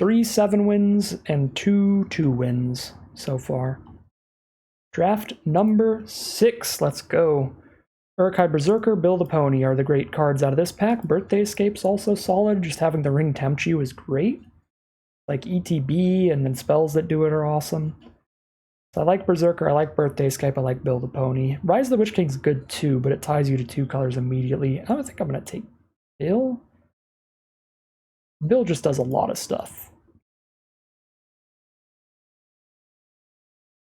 3 7 wins and 2 2 wins so far. Draft number 6. Let's go. Urkai Berserker, Build a Pony are the great cards out of this pack. Birthday Escape's also solid. Just having the Ring Tempts You is great. Like ETB and then spells that do it are awesome. So I like Berserker, I like Birthday Escape, I like Build a Pony. Rise of the Witch King's good too, but it ties you to 2 colors immediately. I don't think I'm going to take Bill. Bill just does a lot of stuff.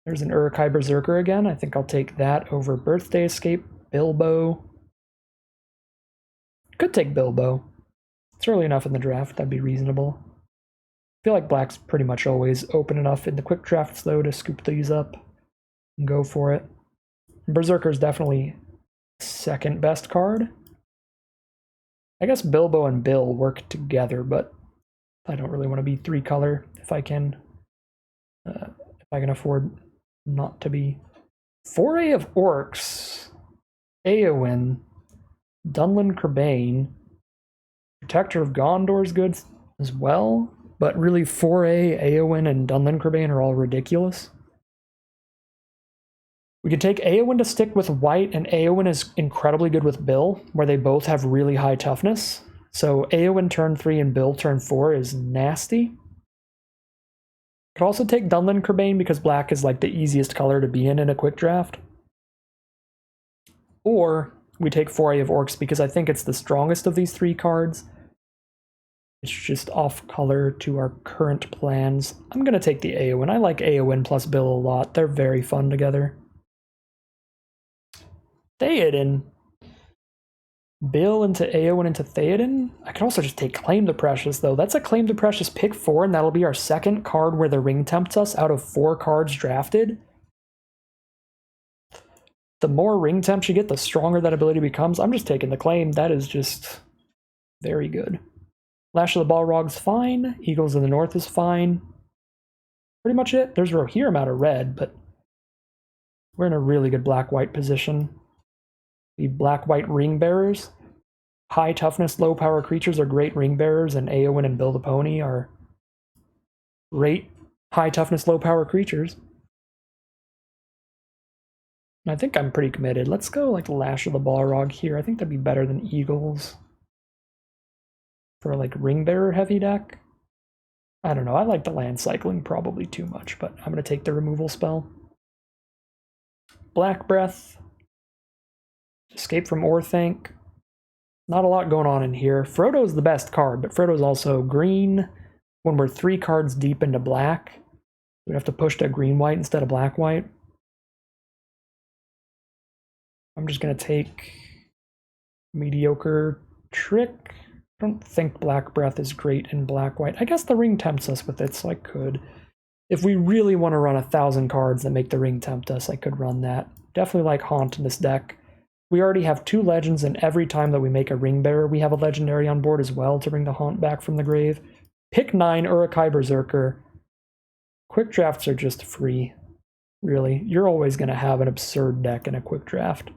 There's an Urkai Berserker again. I think I'll take that over Birthday Escape. Bilbo. Could take Bilbo. It's early enough in the draft, that'd be reasonable. I feel like black's pretty much always open enough in the quick drafts though to scoop these up and go for it. Berserker's definitely second best card. I guess Bilbo and Bill work together, but I don't really want to be 3 color if I can afford not to be. Foray of Orcs, Eowyn, Dunlin Crebain, Protector of Gondor's good as well. But really, Foray, Eowyn, and Dunlin Crebain are all ridiculous. We could take Eowyn to stick with white, and Eowyn is incredibly good with Bill, where they both have really high toughness. So Eowyn turn 3 and Bill turn 4 is nasty. Could also take Dunlin Crebain because black is like the easiest color to be in a quick draft. Or we take Foray of Orcs because I think it's the strongest of these 3 cards. It's just off color to our current plans. I'm going to take the Eowyn. I like Eowyn plus Bill a lot. They're very fun together. Theoden. Bill into Eowyn into Theoden. I could also just take Claim the Precious, though. That's a Claim the Precious pick 4, and that'll be our second card where the Ring Tempts us out of 4 cards drafted. The more Ring Tempts you get, the stronger that ability becomes. I'm just taking the Claim. That is just very good. Lash of the Balrog's fine. Eagles of the North is fine. Pretty much it. There's a Rohirrim out of red, but we're in a really good black-white position. The black-white ring bearers. High toughness, low power creatures are great ring bearers, and Eowyn and Build a Pony are great high toughness, low power creatures. I think I'm pretty committed. Let's go like Lash of the Balrog here. I think that'd be better than Eagles. For like ring bearer heavy deck. I don't know, I like the land cycling probably too much, but I'm going to take the removal spell. Black Breath. Escape from Orthanc. Not a lot going on in here. Frodo's the best card, but Frodo's also green. When we're 3 cards deep into black, we'd have to push to green-white instead of black-white. I'm just going to take Mediocre Trick. I don't think Black Breath is great in black-white. I guess the Ring tempts us with it, so I could. If we really want to run 1,000 cards that make the Ring tempt us, I could run that. Definitely like Haunt in this deck. We already have 2 legends, and every time that we make a Ring Bearer, we have a legendary on board as well to bring the Haunt back from the grave. Pick 9, Urkai Berserker. Quick drafts are just free, really. You're always going to have an absurd deck in a quick draft.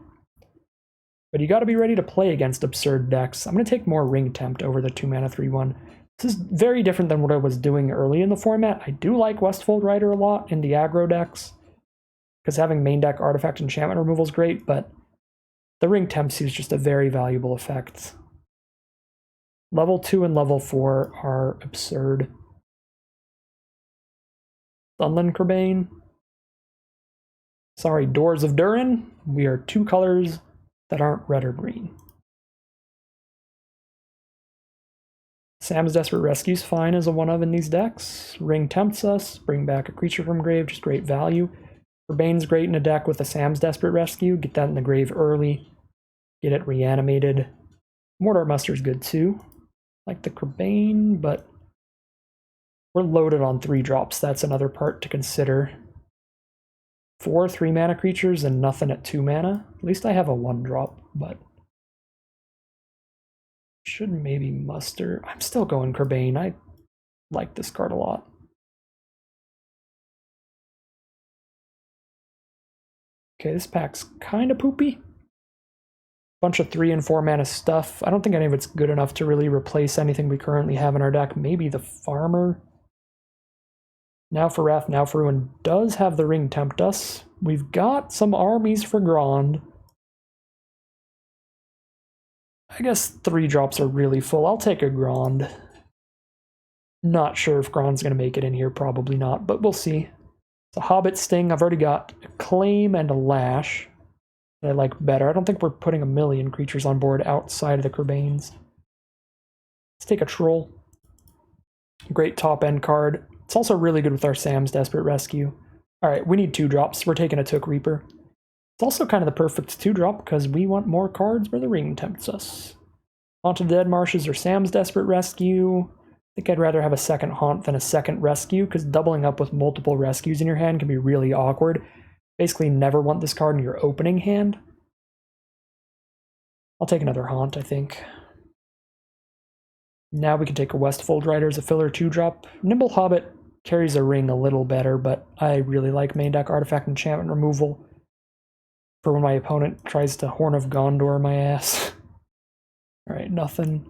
But you got to be ready to play against absurd decks. I'm going to take more Ring Tempt over the 2-mana 3/1. This is very different than what I was doing early in the format. I do like Westfold Rider a lot in the aggro decks, because having main deck artifact enchantment removal is great, but the Ring Tempts You is just a very valuable effect. Level 2 and level 4 are absurd. Dunlin Crebain. Sorry, Doors of Durin. We are 2 colors that aren't red or green. Sam's Desperate Rescue's fine as a 1-of in these decks. Ring Tempts Us, bring back a creature from grave, just great value. Crebain's great in a deck with a Sam's Desperate Rescue. Get that in the grave early. Get it reanimated. Mordor Muster's good too. Like the Crebain, but we're loaded on 3 drops. That's another part to consider. 4 3-mana creatures and nothing at 2 mana. At least I have a 1-drop, but should maybe muster. I'm still going Crebain. I like this card a lot. Okay, this pack's kind of poopy. Bunch of 3 and 4 mana stuff. I don't think any of it's good enough to really replace anything we currently have in our deck. Maybe the Farmer. Now for Wrath, now for Ruin does have the Ring Tempt Us. We've got some armies for Grond. I guess 3 drops are really full. I'll take a Grond. Not sure if Grond's going to make it in here. Probably not, but we'll see. It's a Hobbit Sting. I've already got a Claim and a Lash that I like better. I don't think we're putting a million creatures on board outside of the Kerbanes. Let's take a Troll. Great top end card. It's also really good with our Sam's Desperate Rescue. Alright, we need 2 drops. We're taking a Took Reaper. It's also kind of the perfect 2 drop because we want more cards where the Ring tempts us. Haunted Dead Marshes or Sam's Desperate Rescue. I think I'd rather have a second Haunt than a second Rescue because doubling up with multiple Rescues in your hand can be really awkward. Basically never want this card in your opening hand. I'll take another Haunt, I think. Now we can take a Westfold Rider as a filler 2 drop. Nimble Hobbit carries a ring a little better, but I really like main deck Artifact Enchantment removal for when my opponent tries to Horn of Gondor my ass. Alright, nothing.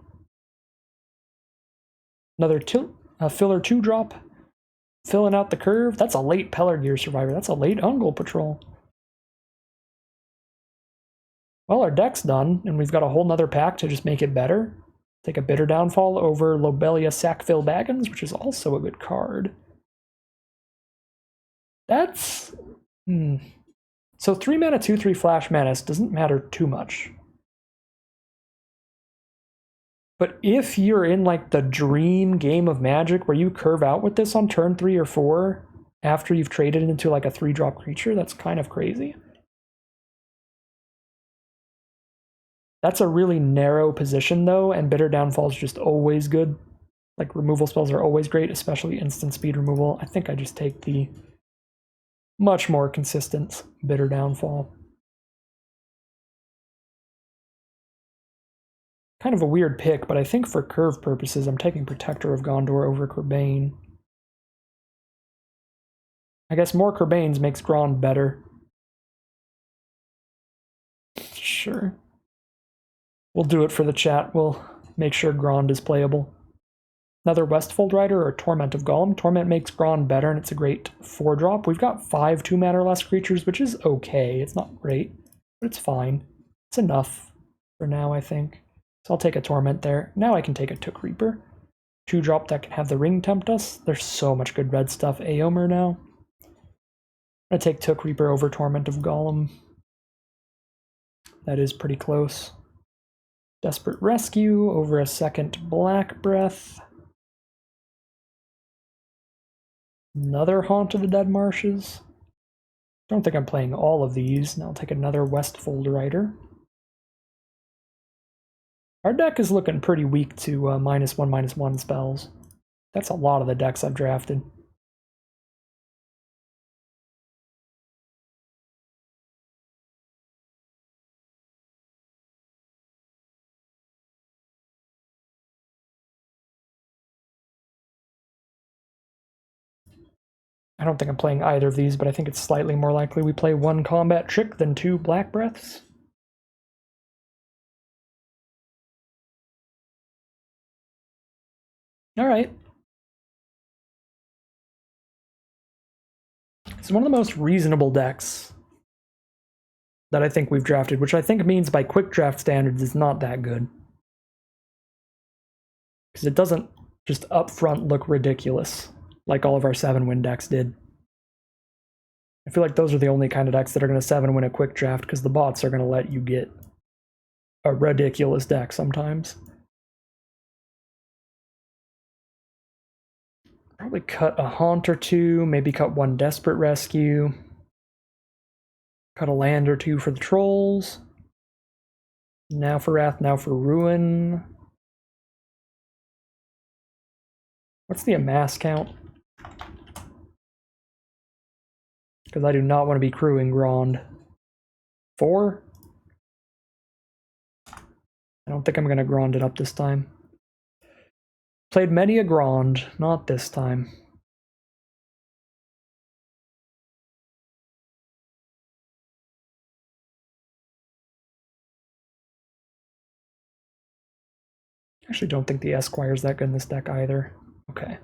Another filler 2 drop. Filling out the curve. That's a late Pelargir Survivor. That's a late Ungol Patrol. Well, our deck's done, and we've got a whole nother pack to just make it better. Take a Bitter Downfall over Lobelia Sackville Baggins, which is also a good card. That's... So 3 mana, 2/3 Flash Menace doesn't matter too much. But if you're in like the dream game of Magic where you curve out with this on turn 3 or 4 after you've traded it into like a 3-drop creature, that's kind of crazy. That's a really narrow position though, and Bitter Downfall is just always good. Like removal spells are always great, especially instant speed removal. I think I just take the much more consistent Bitter Downfall. Kind of a weird pick, but I think for curve purposes, I'm taking Protector of Gondor over Kerbane. I guess more Kerbanes makes Grond better. Sure. We'll do it for the chat. We'll make sure Grond is playable. Another Westfold Rider or Torment of Gollum. Torment makes Grond better, and it's a great 4-drop. We've got 5 2-mana or less creatures, which is okay. It's not great, but it's fine. It's enough for now, I think. So I'll take a Torment there. Now I can take a Took Reaper. 2-drop that can have the Ring tempt us. There's so much good red stuff. Aomer now. I'm going to take Took Reaper over Torment of Gollum. That is pretty close. Desperate Rescue over a second Black Breath. Another Haunt of the Dead Marshes. Don't think I'm playing all of these. Now I'll take another Westfold Rider. Our deck is looking pretty weak to -1/-1 spells. That's a lot of the decks I've drafted. I don't think I'm playing either of these, but I think it's slightly more likely we play 1 Combat Trick than 2 Black Breaths. Alright. It's one of the most reasonable decks that I think we've drafted, which I think means by quick draft standards it's not that good. Because it doesn't just up front look ridiculous, like all of our 7-win decks did. I feel like those are the only kind of decks that are going to 7-win a quick draft, because the bots are going to let you get a ridiculous deck sometimes. Probably cut a Haunt or 2, maybe cut 1 Desperate Rescue. Cut a land or 2 for the Trolls. Now for Wrath, now for Ruin. What's the Amass count? Because I do not want to be crewing Grond. 4? I don't think I'm going to Grond it up this time. Played many a Grond, not this time. I actually don't think the Esquire's that good in this deck either. Okay.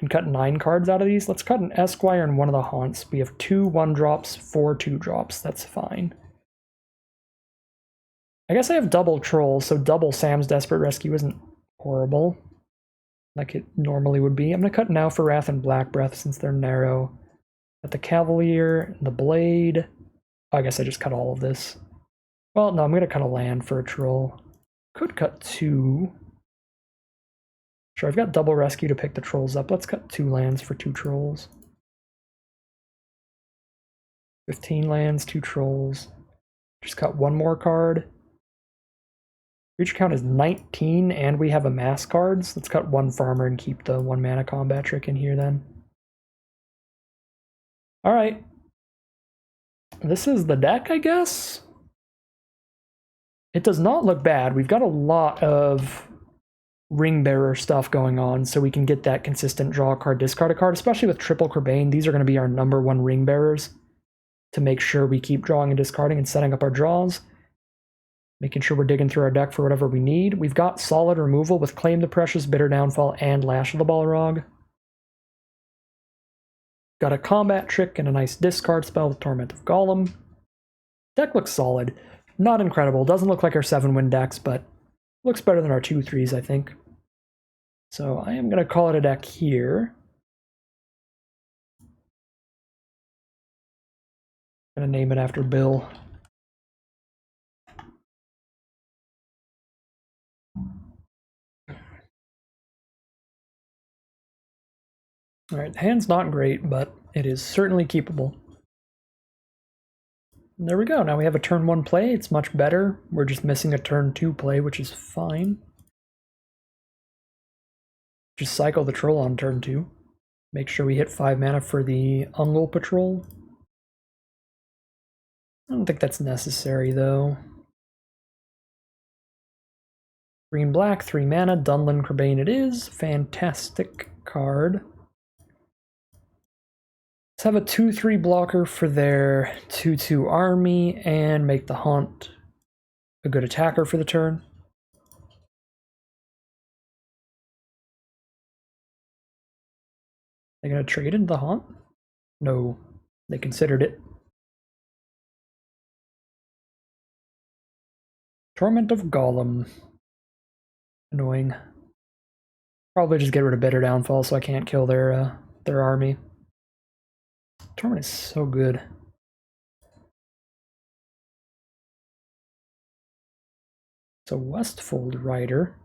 and cut 9 cards out of these. Let's cut an Esquire and one of the Haunts. We have 2 1-drops, 4 2-drops. That's fine. I guess I have double Trolls, so double Sam's Desperate Rescue isn't horrible, like it normally would be. I'm going to cut Now for Wrath and Black Breath since they're narrow. Got the Cavalier, the Blade. Oh, I guess I just cut all of this. Well, no, I'm going to cut a land for a Troll. Could cut 2. Sure, I've got double Rescue to pick the Trolls up. Let's cut 2 lands for 2 Trolls. 15 lands, 2 Trolls. Just cut 1 more card. Creature count is 19, and we have Amass cards. Let's cut 1 Farmer and keep the 1 mana combat trick in here then. Alright. This is the deck, I guess? It does not look bad. We've got a lot of Ring Bearer stuff going on, so we can get that consistent draw a card, discard a card, especially with Triple Crebain. These are going to be our #1 Ring Bearers to make sure we keep drawing and discarding and setting up our draws. Making sure we're digging through our deck for whatever we need. We've got solid removal with Claim the Precious, Bitter Downfall, and Lash of the Balrog. Got a combat trick and a nice discard spell with Torment of Golem. Deck looks solid. Not incredible. Doesn't look like our 7-win decks, but looks better than our 2-3s, I think. So I am going to call it a deck here. I'm going to name it after Bill. Alright, the hand's not great, but it is certainly keepable. And there we go, now we have a turn 1 play, it's much better. We're just missing a turn 2 play, which is fine. Just cycle the Troll on turn 2. Make sure we hit 5 mana for the Ungol Patrol. I don't think that's necessary, though. Green black, 3 mana, Dunlin Crebain it is. Fantastic card. Let's have a 2/3 blocker for their 2/2 army and make the Haunt a good attacker for the turn. They're going to trade into the Haunt? No, they considered it. Torment of Golem. Annoying. Probably just get rid of Bitter Downfall so I can't kill their army. Torment is so good. So Westfold Rider.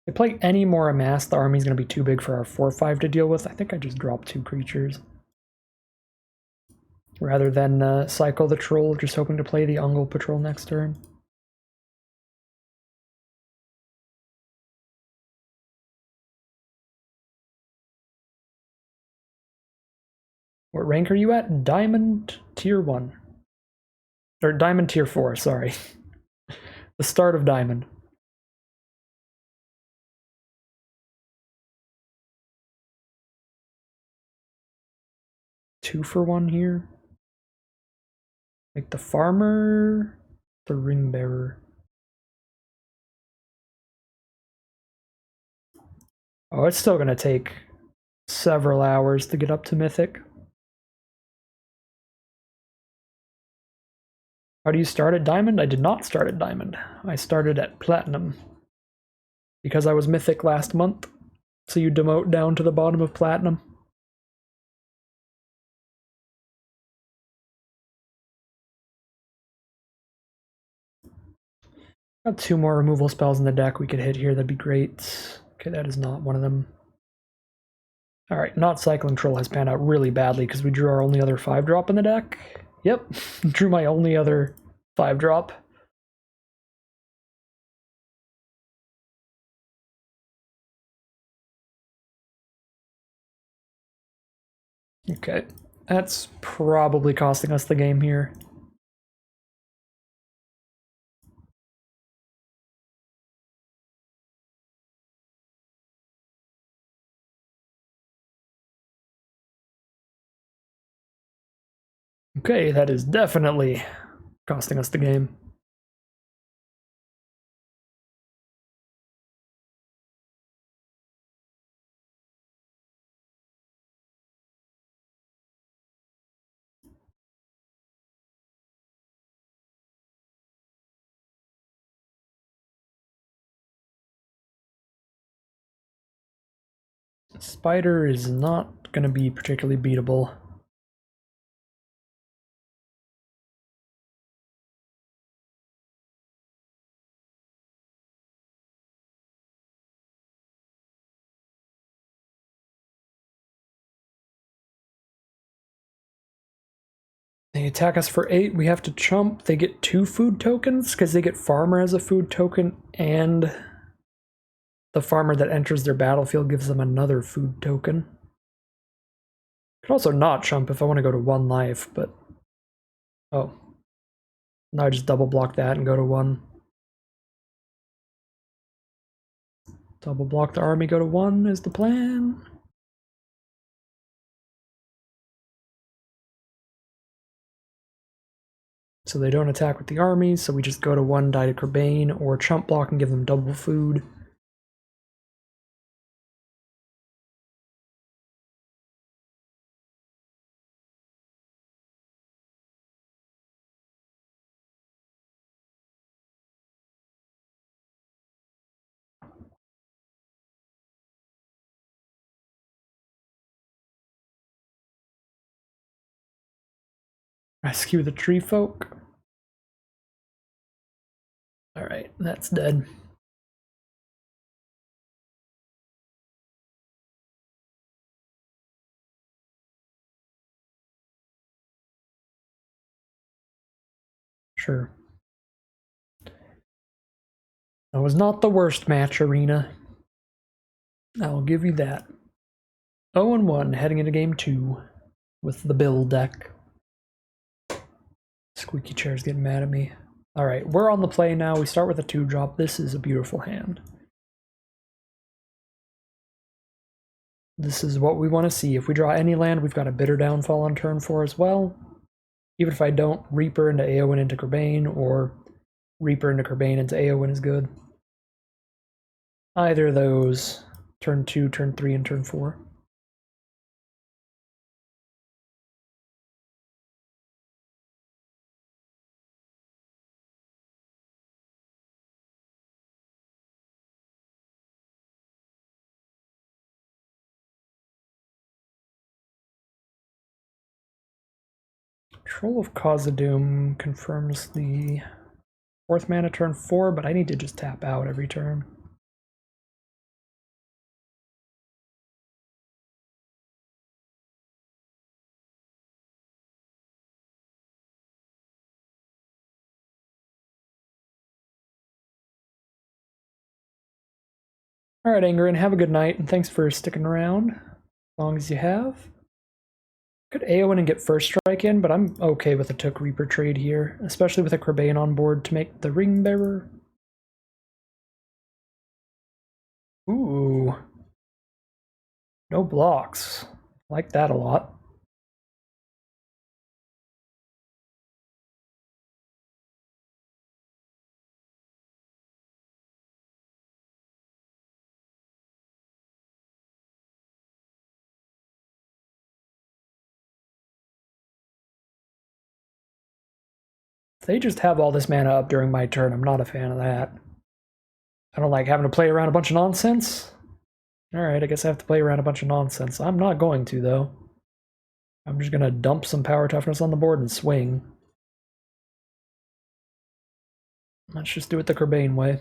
If they play any more Amass, the army's going to be too big for our 4/5 to deal with. I think I just dropped 2 creatures. Rather than cycle the Troll, just hoping to play the Ungol Patrol next turn. What rank are you at? Diamond Tier 1. Or Diamond Tier 4, sorry. The start of Diamond. Two for 1 here. Make the Farmer the Ring Bearer. Oh, it's still going to take several hours to get up to Mythic. How do you start at Diamond? I did not start at Diamond. I started at Platinum. Because I was Mythic last month. So you demote down to the bottom of Platinum. Got 2 more removal spells in the deck we could hit here, that'd be great. Okay, that is not one of them. Alright, not cycling Troll has panned out really badly because we drew our only other 5-drop in the deck. Yep, drew my only other 5-drop. Okay, that's probably costing us the game here. Okay, that is definitely costing us the game. Spider is not going to be particularly beatable. They attack us for 8, we have to chump. They get 2 food tokens because they get farmer as a food token, and the farmer that enters their battlefield gives them another food token. Could also not chump if I want to go to 1 life, but oh. Now I just double block that and go to 1. Double block the army, go to 1 is the plan. So they don't attack with the army, so we just go to 1, die to Kerbane, or chump block and give them double food. Rescue the tree folk. Alright, that's dead. Sure. That was not the worst match, Arena. I'll give you that. 0-1 heading into game 2 with the Bill deck. Squeaky chair's getting mad at me. Alright, we're on the play now. We start with a 2-drop. This is a beautiful hand. This is what we want to see. If we draw any land, we've got a Bitter Downfall on turn 4 as well. Even if I don't, Reaper into Aowen into Kerbane, or Reaper into Kerbane into Aowen is good. Either of those, turn 2, turn 3, and turn 4. Troll of Khazad-dûm confirms the 4th mana turn 4, but I need to just tap out every turn. Alright, Angerin, have a good night, and thanks for sticking around, as long as you have. Could Aowen and get first strike in, but I'm okay with a Took Reaper trade here, especially with a Kerbane on board to make the Ring Bearer. Ooh. No blocks. Like that a lot. If they just have all this mana up during my turn, I'm not a fan of that. I don't like having to play around a bunch of nonsense. Alright, I guess I have to play around a bunch of nonsense. I'm not going to, though. I'm just gonna dump some power toughness on the board and swing. Let's just do it the Kerbane way.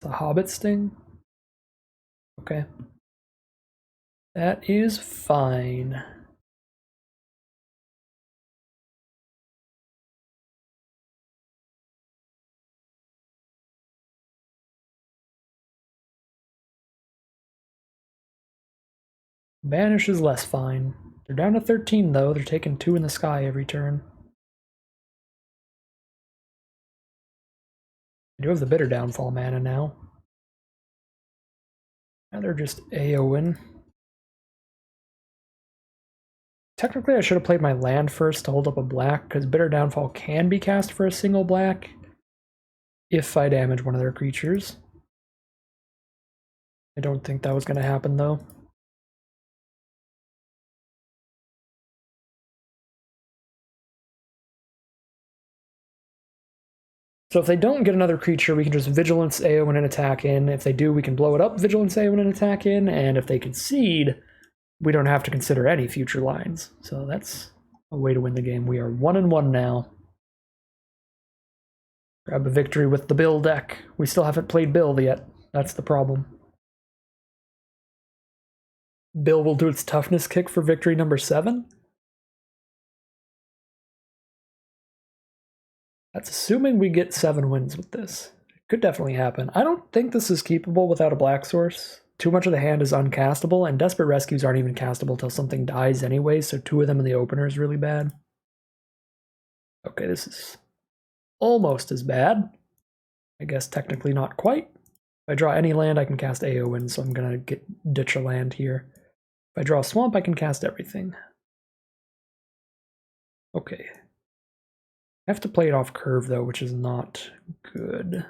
The Hobbit Sting? Okay. That is fine. Banish is less fine. They're down to 13, though. They're taking 2 in the sky every turn. I do have the Bitter Downfall mana now. Now they're just AoEing. Technically, I should have played my land first to hold up a black, because Bitter Downfall can be cast for a single black if I damage one of their creatures. I don't think that was going to happen, though. So if they don't get another creature, we can just Vigilance Aowen an attack in. If they do, we can blow it up, Vigilance Aowen an attack in. And if they concede, we don't have to consider any future lines. So that's a way to win the game. We are 1-1 now. Grab a victory with the Bill deck. We still haven't played Bill yet. That's the problem. Bill will do its toughness kick for victory number 7. That's assuming we get 7 wins with this. It could definitely happen. I don't think this is keepable without a black source. Too much of the hand is uncastable, and Desperate Rescues aren't even castable till something dies anyway, so 2 of them in the opener is really bad. Okay, this is almost as bad. I guess technically not quite. If I draw any land, I can cast Aowen, so I'm gonna ditch a land here. If I draw a swamp, I can cast everything. Okay. I have to play it off curve, though, which is not good.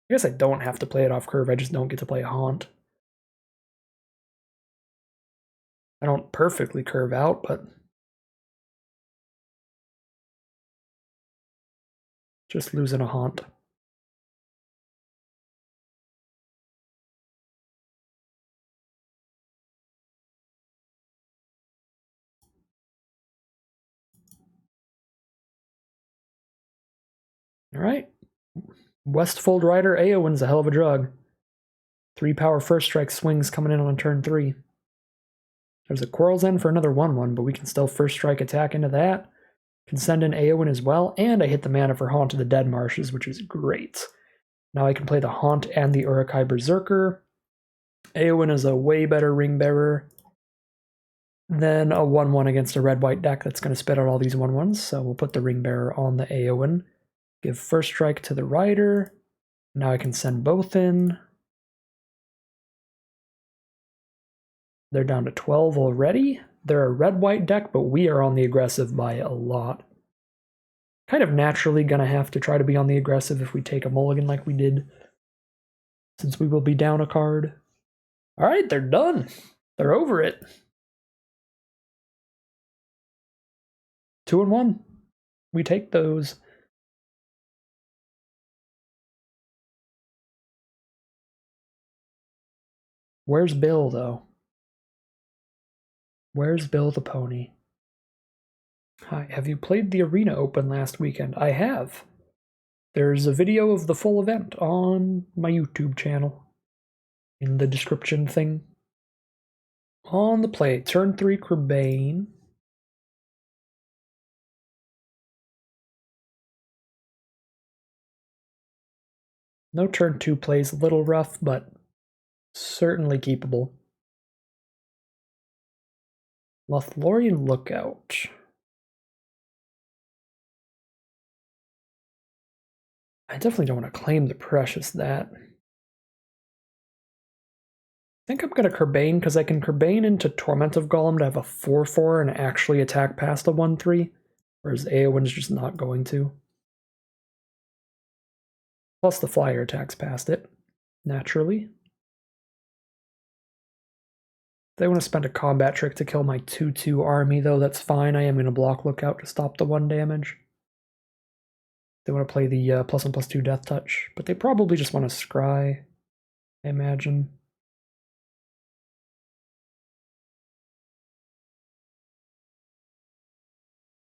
I guess I don't have to play it off curve, I just don't get to play a Haunt. I don't perfectly curve out, but just losing a Haunt. Alright. Westfold Rider Aowen's a hell of a drug. 3 power first strike swings coming in on turn 3. There's a Quarrel's End for another 1/1, but we can still first strike attack into that. Can send in Aowen as well, and I hit the mana for Haunt of the Dead Marshes, which is great. Now I can play the Haunt and the Uruk-hai Berserker. Aowen is a way better Ring Bearer than a 1/1 against a red-white deck that's going to spit out all these 1/1s, so we'll put the Ring Bearer on the Aowen. Give first strike to the Rider. Now I can send both in. They're down to 12 already. They're a red-white deck, but we are on the aggressive by a lot. Kind of naturally gonna have to try to be on the aggressive if we take a mulligan like we did, since we will be down a card. Alright, they're done. They're over it. 2-1. We take those. Where's Bill, though? Where's Bill the Pony? Hi, have you played the Arena Open last weekend? I have. There's a video of the full event on my YouTube channel. In the description thing. On the play, turn 3 Crebain. No turn 2 plays, a little rough, but certainly keepable. Lothlorien Lookout. I definitely don't want to claim the Precious that. I think I'm going to Crebain because I can Crebain into Torment of Golem to have a 4/4 and actually attack past a 1/3, whereas Aowen's just not going to. Plus the flyer attacks past it, naturally. If they want to spend a combat trick to kill my 2/2 army, though, that's fine. I am going to block Lookout to stop the 1 damage. They want to play the +1/+2 Death Touch, but they probably just want to scry, I imagine.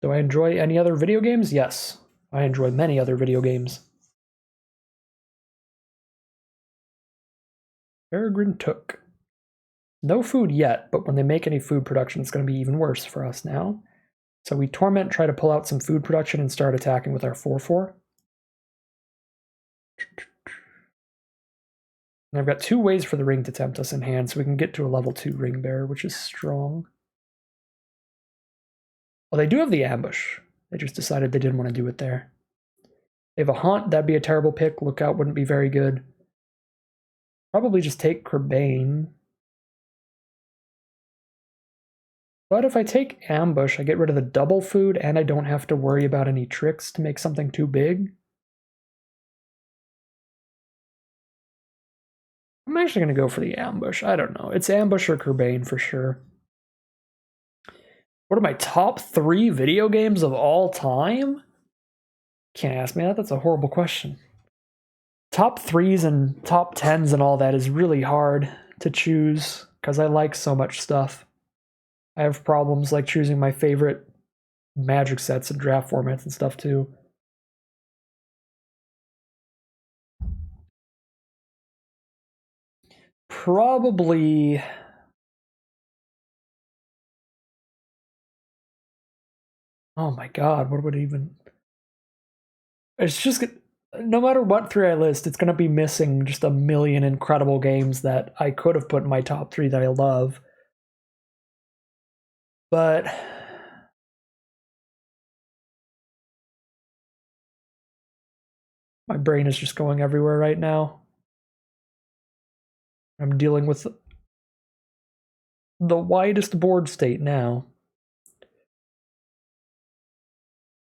Do I enjoy any other video games? Yes, I enjoy many other video games. Peregrine Took. No food yet, but when they make any food production, it's going to be even worse for us now. So we Torment, try to pull out some food production, and start attacking with our 4/4. And I've got 2 ways for the ring to tempt us in hand, so we can get to a level 2 Ring Bearer, which is strong. Well, they do have the Ambush. They just decided they didn't want to do it there. They have a Haunt, that'd be a terrible pick. Lookout wouldn't be very good. Probably just take Crebain. But if I take Ambush, I get rid of the double food and I don't have to worry about any tricks to make something too big. I'm actually going to go for the Ambush. I don't know. It's Ambush or Kerbane for sure. What are my top 3 video games of all time? Can't ask me that. That's a horrible question. Top 3s and top 10s and all that is really hard to choose because I like so much stuff. I have problems like choosing my favorite Magic sets and draft formats and stuff too. Probably. Oh my god, what would it even. It's just. No matter what 3 I list, it's going to be missing just a million incredible games that I could have put in my top 3 that I love. But. My brain is just going everywhere right now. I'm dealing with the widest board state now.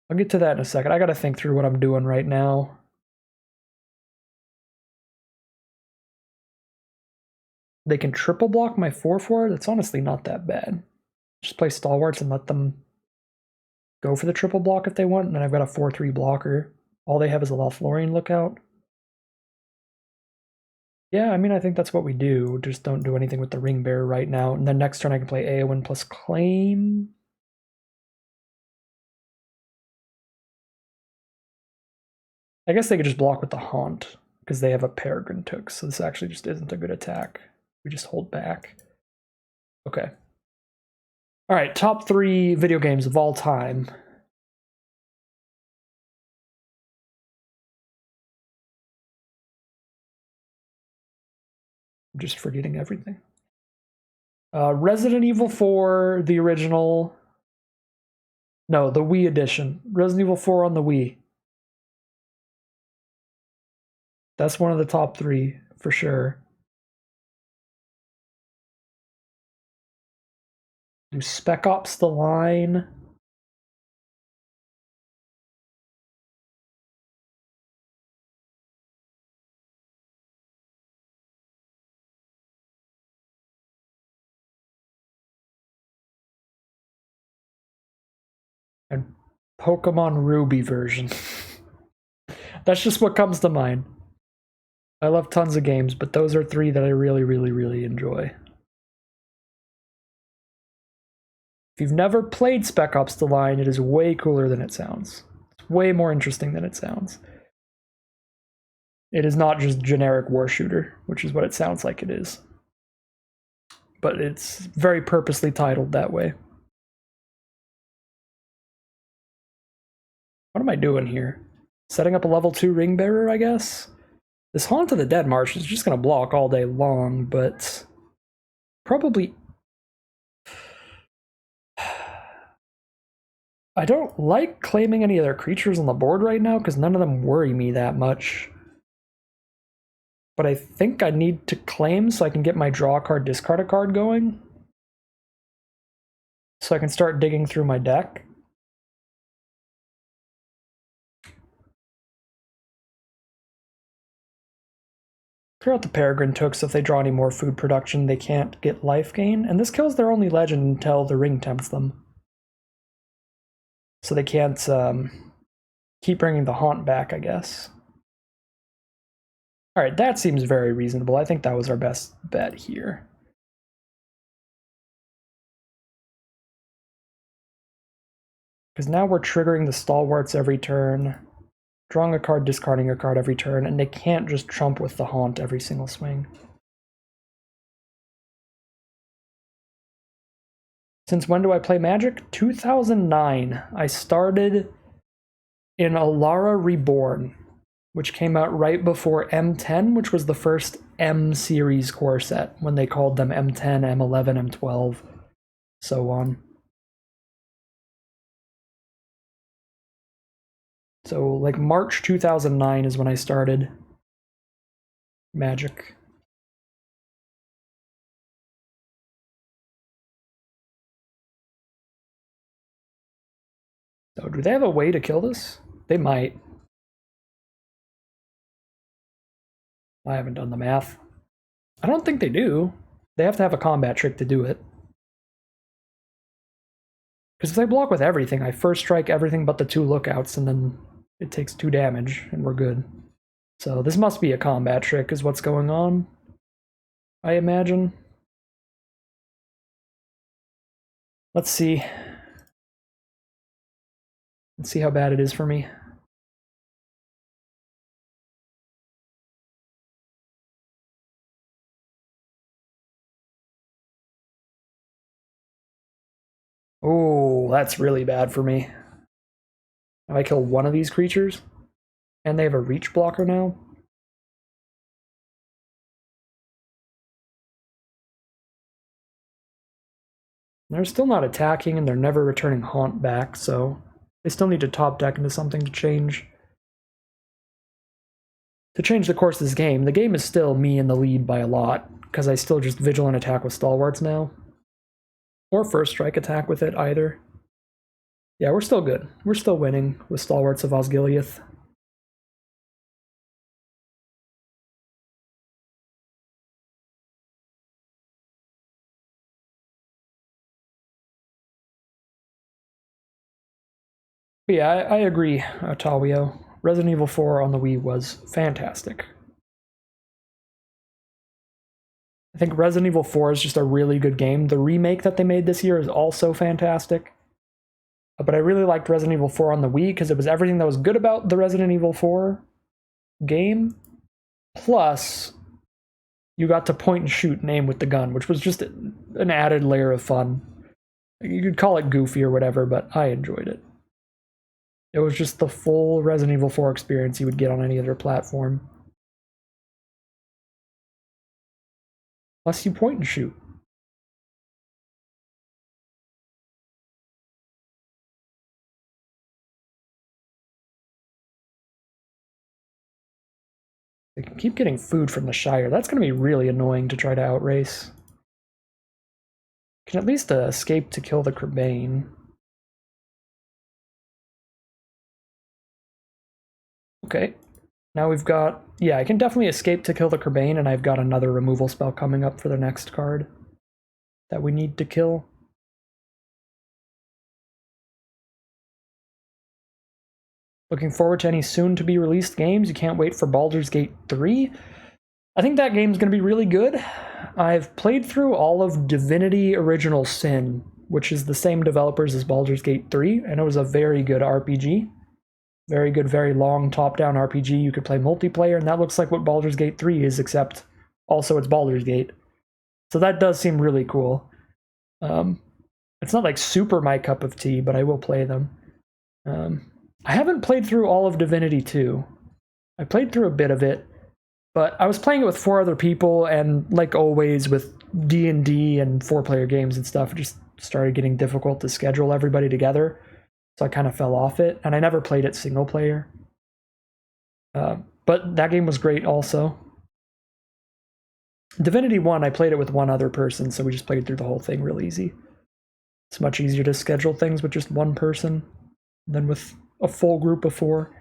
I'll get to that in a second. I gotta think through what I'm doing right now. They can triple block my 4/4. That's honestly not that bad. Just play Stalwarts and let them go for the triple block if they want, and then I've got a 4/3 blocker. All they have is a Lothlorien Lookout. Yeah, I mean, I think that's what we do. Just don't do anything with the Ring Bearer right now. And then next turn I can play Eowyn plus Claim. I guess they could just block with the Haunt, because they have a Peregrine Took, so this actually just isn't a good attack. We just hold back. Okay. Alright, top 3 video games of all time. I'm just forgetting everything. Resident Evil 4, the original. No, the Wii edition. Resident Evil 4 on the Wii. That's one of the top 3, for sure. Do Spec Ops The Line. And Pokemon Ruby version. That's just what comes to mind. I love tons of games, but those are 3 that I really, really, really enjoy. If you've never played Spec Ops The Line, it is way cooler than it sounds. It's way more interesting than it sounds. It is not just generic war shooter, which is what it sounds like it is. But it's very purposely titled that way. What am I doing here? Setting up a level 2 Ring Bearer, I guess? This Haunt of the Dead Marsh is just going to block all day long, but probably. I don't like claiming any other creatures on the board right now because none of them worry me that much. But I think I need to claim so I can get my draw a card, discard a card going. So I can start digging through my deck. Clear out the Peregrine Tooks. If they draw any more food production, they can't get life gain. And this kills their only legend until the Ring tempts them. So they can't keep bringing the Haunt back, I guess. Alright, that seems very reasonable. I think that was our best bet here. Because now we're triggering the Stalwarts every turn, drawing a card, discarding a card every turn, and they can't just trump with the Haunt every single swing. Since when do I play Magic? 2009. I started in Alara Reborn, which came out right before M10, which was the first M series core set, when they called them M10, M11, M12, so on. So like March 2009 is when I started Magic. So do they have a way to kill this? They might. I haven't done the math. I don't think they do. They have to have a combat trick to do it. Because if they block with everything, I first strike everything but the 2 lookouts, and then it takes 2 damage, and we're good. So this must be a combat trick, is what's going on, I imagine. Let's see. Let's see how bad it is for me. Oh, that's really bad for me. If I kill one of these creatures, and they have a reach blocker now. They're still not attacking, and they're never returning Haunt back, so they still need to top deck into something to change the course of this game. The game is still me in the lead by a lot, because I still just Vigilant attack with Stalwarts now. Or First Strike attack with it, either. Yeah, we're still good. We're still winning with Stalwarts of Osgiliath. But yeah, I agree, Tawio. Resident Evil 4 on the Wii was fantastic. I think Resident Evil 4 is just a really good game. The remake that they made this year is also fantastic. But I really liked Resident Evil 4 on the Wii because it was everything that was good about the Resident Evil 4 game. Plus, you got to point and shoot and aim with the gun, which was just an added layer of fun. You could call it goofy or whatever, but I enjoyed it. It was just the full Resident Evil 4 experience you would get on any other platform. Plus, you point and shoot. I can keep getting food from the Shire. That's going to be really annoying to try to outrace. Can at least escape to kill the Crebain. Okay. Now we've got... Yeah, I can definitely escape to kill the Crebain, and I've got another removal spell coming up for the next card that we need to kill. Looking forward to any soon-to-be-released games. You can't wait for Baldur's Gate 3. I think that game's going to be really good. I've played through all of Divinity Original Sin, which is the same developers as Baldur's Gate 3, and it was a very good RPG. Very good, very long top-down RPG. You could play multiplayer, and that looks like what Baldur's Gate 3 is, except also it's Baldur's Gate. So that does seem really cool. It's not like super my cup of tea, but I will play them. I haven't played through all of Divinity 2. I played through a bit of it, but I was playing it with 4 other people, and like always with D&D and 4-player games and stuff, it just started getting difficult to schedule everybody together. So I kind of fell off it, and I never played it single player. But that game was great also. Divinity 1, I played it with 1 other person, so we just played through the whole thing real easy. It's much easier to schedule things with just 1 person than with a full group of 4.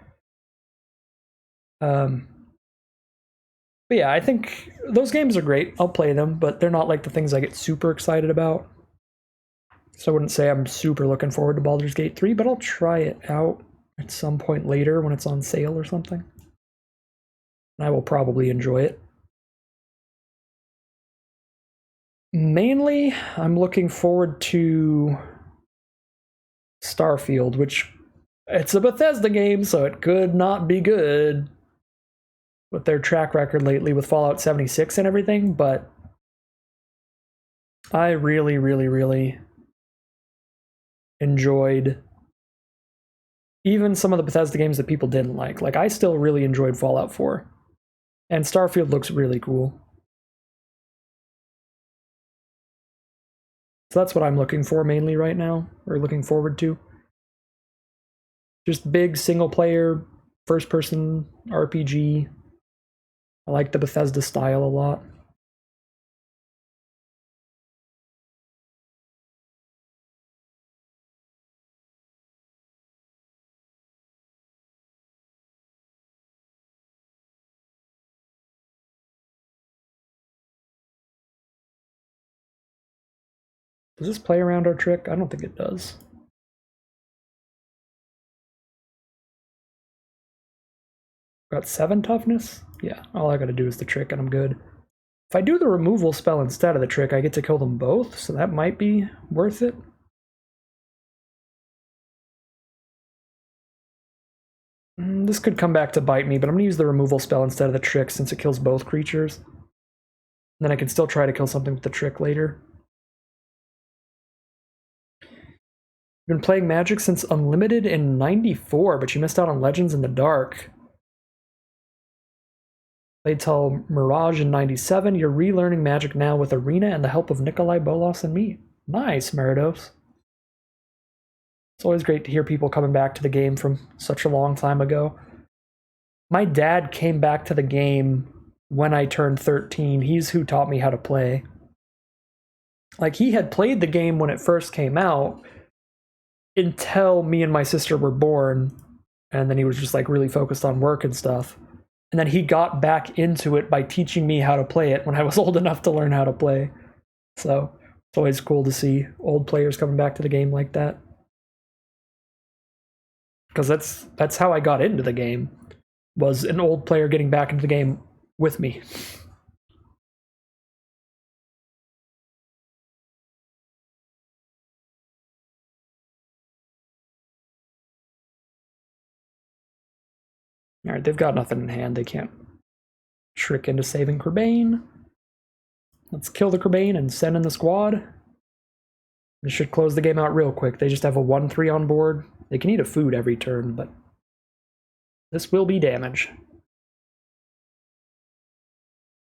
But yeah, I think those games are great. I'll play them, but they're not like the things I get super excited about. So I wouldn't say I'm super looking forward to Baldur's Gate 3, but I'll try it out at some point later when it's on sale or something. And I will probably enjoy it. Mainly, I'm looking forward to Starfield, which it's a Bethesda game, so it could not be good with their track record lately with Fallout 76 and everything, but I really, really, really enjoyed even some of the Bethesda games that people didn't like. Like, I still really enjoyed Fallout 4. And Starfield looks really cool. So that's what I'm looking for mainly right now, or looking forward to. Just big single-player, first-person RPG. I like the Bethesda style a lot. Does this play around our trick? I don't think it does. Got 7 toughness? Yeah, all I gotta do is the trick and I'm good. If I do the removal spell instead of the trick, I get to kill them both, so that might be worth it. This could come back to bite me, but I'm gonna use the removal spell instead of the trick since it kills both creatures. And then I can still try to kill something with the trick later. You've been playing Magic since Unlimited in '94, but you missed out on Legends in the Dark. Played till Mirage in '97. You're relearning Magic now with Arena and the help of Nikolai Bolas and me. Nice, Meridos. It's always great to hear people coming back to the game from such a long time ago. My dad came back to the game when I turned 13. He's who taught me how to play. Like, he had played the game when it first came out until me and my sister were born, and then he was just like really focused on work and stuff. And then he got back into it by teaching me how to play it when I was old enough to learn how to play. So it's always cool to see old players coming back to the game like that. Because that's how I got into the game, was an old player getting back into the game with me. Alright, they've got nothing in hand. They can't trick into saving Kerbane. Let's kill the Kerbane and send in the squad. This should close the game out real quick. They just have a 1-3 on board. They can eat a food every turn, but this will be damage.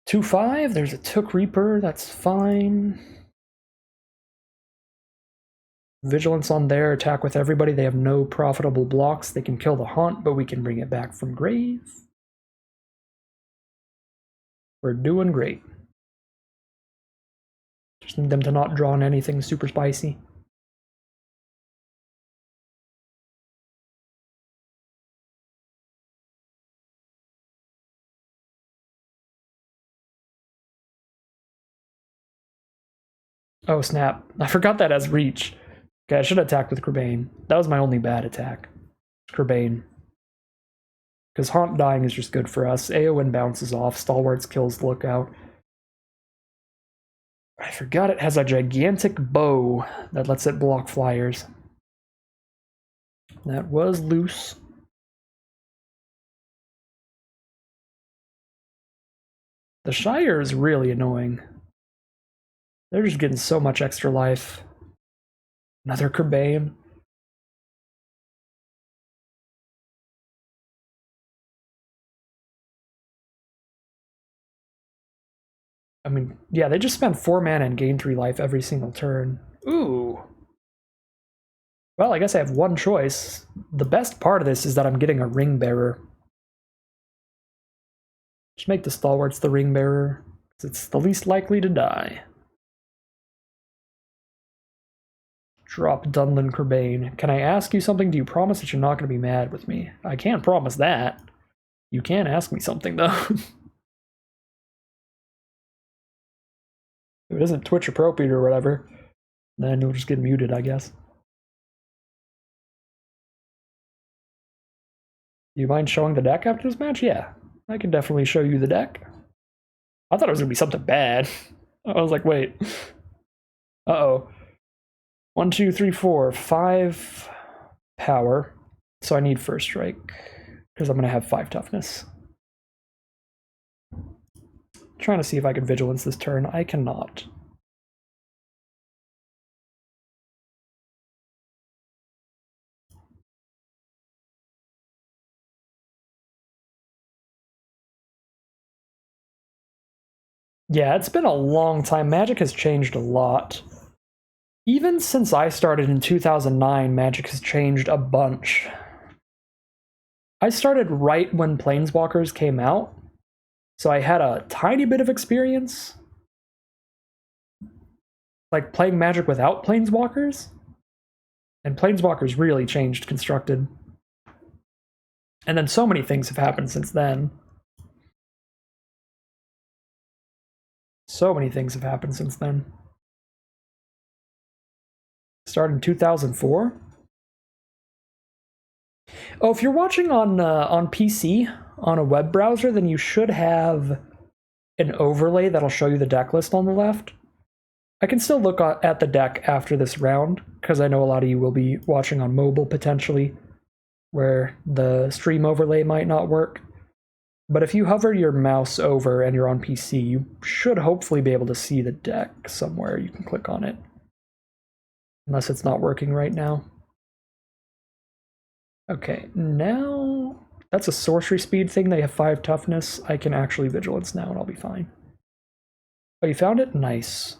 2-5, there's a Took Reaper, that's fine. Vigilance on their attack with everybody. They have no profitable blocks. They can kill the Haunt, but we can bring it back from grave. We're doing great. Just need them to not draw on anything super spicy. Oh snap, I forgot that as reach. Okay, I should have attacked with Kerbane. That was my only bad attack. Kerbane. Because Haunt dying is just good for us. AoN bounces off, Stalwarts kills Lookout. I forgot it has a gigantic bow that lets it block flyers. That was loose. The Shire is really annoying. They're just getting so much extra life. Another Kerbane. I mean, yeah, they just spend 4 mana and gain 3 life every single turn. Ooh. Well, I guess I have one choice. The best part of this is that I'm getting a Ring Bearer. Just make the Stalwarts the Ring Bearer, because it's the least likely to die. Drop Dunlin Kerbane. Can I ask you something? Do you promise that you're not going to be mad with me? I can't promise that. You can ask me something, though. If it isn't Twitch appropriate or whatever, then you'll just get muted, I guess. You mind showing the deck after this match? Yeah, I can definitely show you the deck. I thought it was going to be something bad. I was like, wait. Uh-oh. 1, 2, 3, 4, 5 power. So I need first strike, because I'm going to have 5 toughness. Trying to see if I can vigilance this turn. I cannot. Yeah, it's been a long time. Magic has changed a lot. Even since I started in 2009, Magic has changed a bunch. I started right when Planeswalkers came out, so I had a tiny bit of experience like playing Magic without Planeswalkers, and Planeswalkers really changed Constructed. And then so many things have happened since then. So many things have happened since then. Started in 2004. Oh, if you're watching on PC on a web browser, then you should have an overlay that'll show you the deck list on the left. I can still look at the deck after this round, because I know a lot of you will be watching on mobile potentially, where the stream overlay might not work. But if you hover your mouse over and you're on PC, you should hopefully be able to see the deck somewhere. You can click on it. Unless it's not working right now. Okay, now that's a sorcery speed thing. They have 5 toughness. I can actually vigilance now and I'll be fine. Oh, you found it? Nice.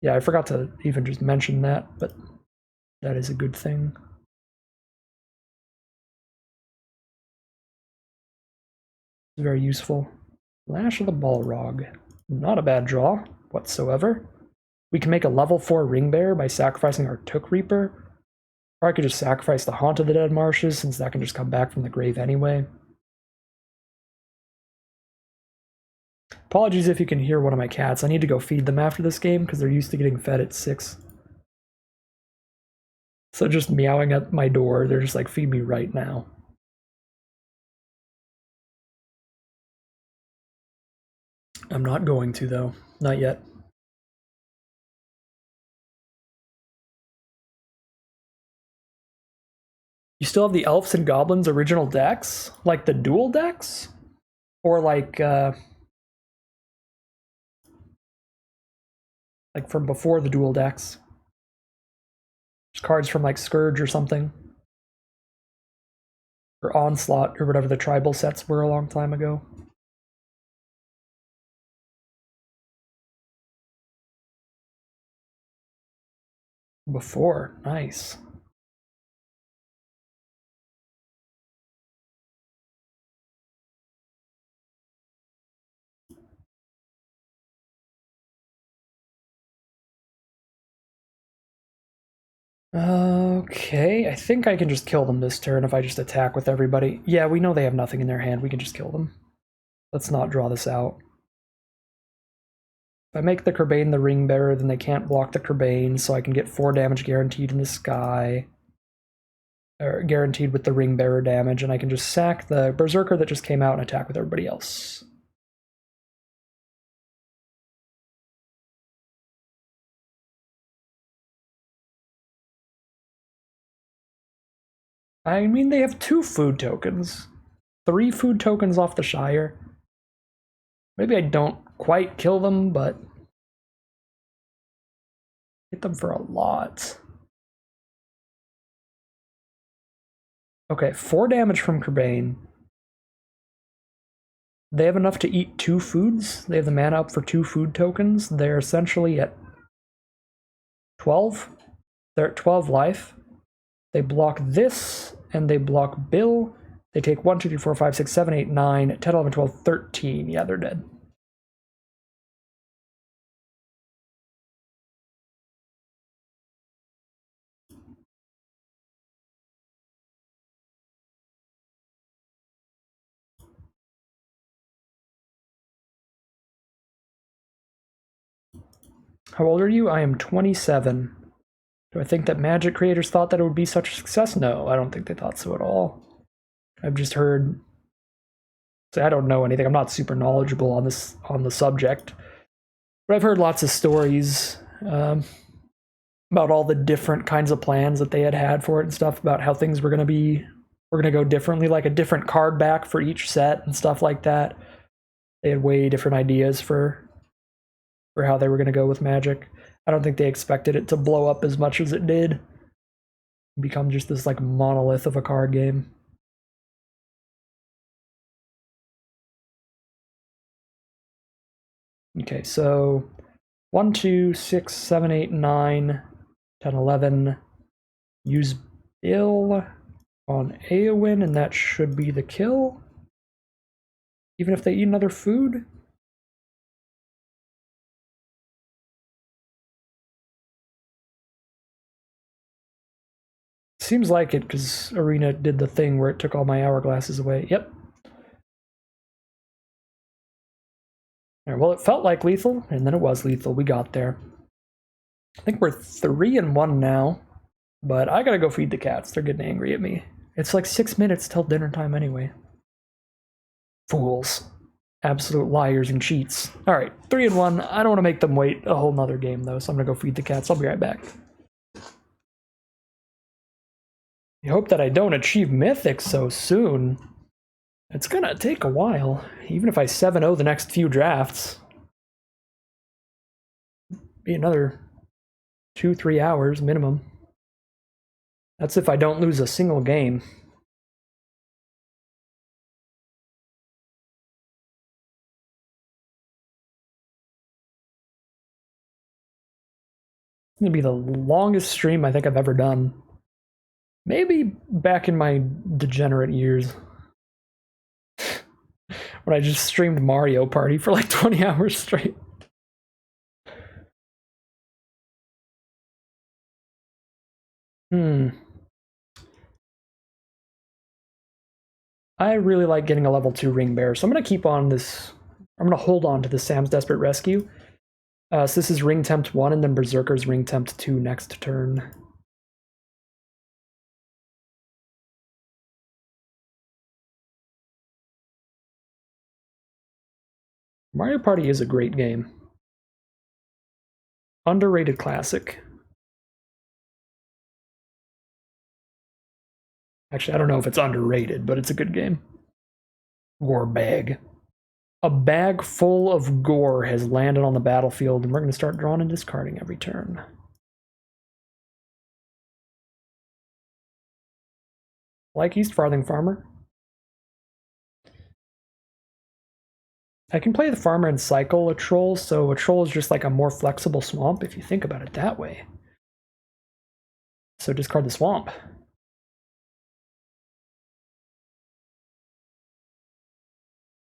Yeah, I forgot to even just mention that, but that is a good thing. It's very useful. Lash of the Balrog. Not a bad draw whatsoever. We can make a level 4 Ring Bearer by sacrificing our Took Reaper. Or I could just sacrifice the Haunt of the Dead Marshes, since that can just come back from the grave anyway. Apologies if you can hear one of my cats. I need to go feed them after this game, because they're used to getting fed at 6. So just meowing at my door, they're just like, feed me right now. I'm not going to, though. Not yet. You still have the Elves and Goblins original decks? Like the dual decks? Or like from before the dual decks? Just cards from like Scourge or something. Or Onslaught, or whatever the tribal sets were a long time ago. Before, nice. Okay, I think I can just kill them this turn if I just attack with everybody. Yeah, we know they have nothing in their hand. We can just kill them. Let's not draw this out. If I make the Kerbane the Ring Bearer, then they can't block the Kerbane, so I can get 4 damage guaranteed in the sky. Or guaranteed with the Ring Bearer damage, and I can just sack the Berserker that just came out and attack with everybody else. I mean, they have 2 food tokens. 3 food tokens off the Shire. Maybe I don't quite kill them, but hit them for a lot. Okay, 4 damage from Kerbane. They have enough to eat 2 foods. They have the mana up for 2 food tokens. They're essentially at 12. They're at 12 life. They block this, and they block Bill. They take 1, 2, 3, 4, 5, 6, 7, 8, 9, 10, 11, 12, 13. Yeah, they're dead. How old are you? I am 27. Do I think that Magic creators thought that it would be such a success? No, I don't think they thought so at all. I've just heard. I don't know anything. I'm not super knowledgeable on the subject, but I've heard lots of stories about all the different kinds of plans that they had for it and stuff, about how things were going to go differently, like a different card back for each set and stuff like that. They had way different ideas for how they were going to go with Magic. I don't think they expected it to blow up as much as it did. Become just this like monolith of a card game. Okay, so 1, 2, 6, 7, 8, 9, 10, 11. Use Bill on Eowyn, and that should be the kill. Even if they eat another food. Seems like it, because Arena did the thing where it took all my hourglasses away. Yep. Well, it felt like lethal, and then it was lethal. We got there. I think we're 3-1 now, but I gotta go feed the cats. They're getting angry at me. It's like 6 minutes till dinner time anyway. Fools. Absolute liars and cheats. Alright, 3-1. I don't want to make them wait a whole nother game though, so I'm gonna go feed the cats. I'll be right back. You hope that I don't achieve Mythic so soon. It's gonna take a while, even if I 7-0 the next few drafts. Be another 2-3 hours minimum. That's if I don't lose a single game. It's gonna be the longest stream I think I've ever done. Maybe back in my degenerate years. When I just streamed Mario Party for like 20 hours straight. I really like getting a level 2 Ring Bearer, so I'm going to keep on this. I'm going to hold on to the Sam's Desperate Rescue. So this is Ring Tempt 1 and then Berserker's Ring Tempt 2 next turn. Mario Party is a great game. Underrated classic. Actually, I don't know if it's underrated, but it's a good game. Gore bag. A bag full of gore has landed on the battlefield, and we're going to start drawing and discarding every turn. Like East Farthing Farmer. I can play the farmer and cycle a troll, so a troll is just like a more flexible swamp if you think about it that way. So discard the swamp.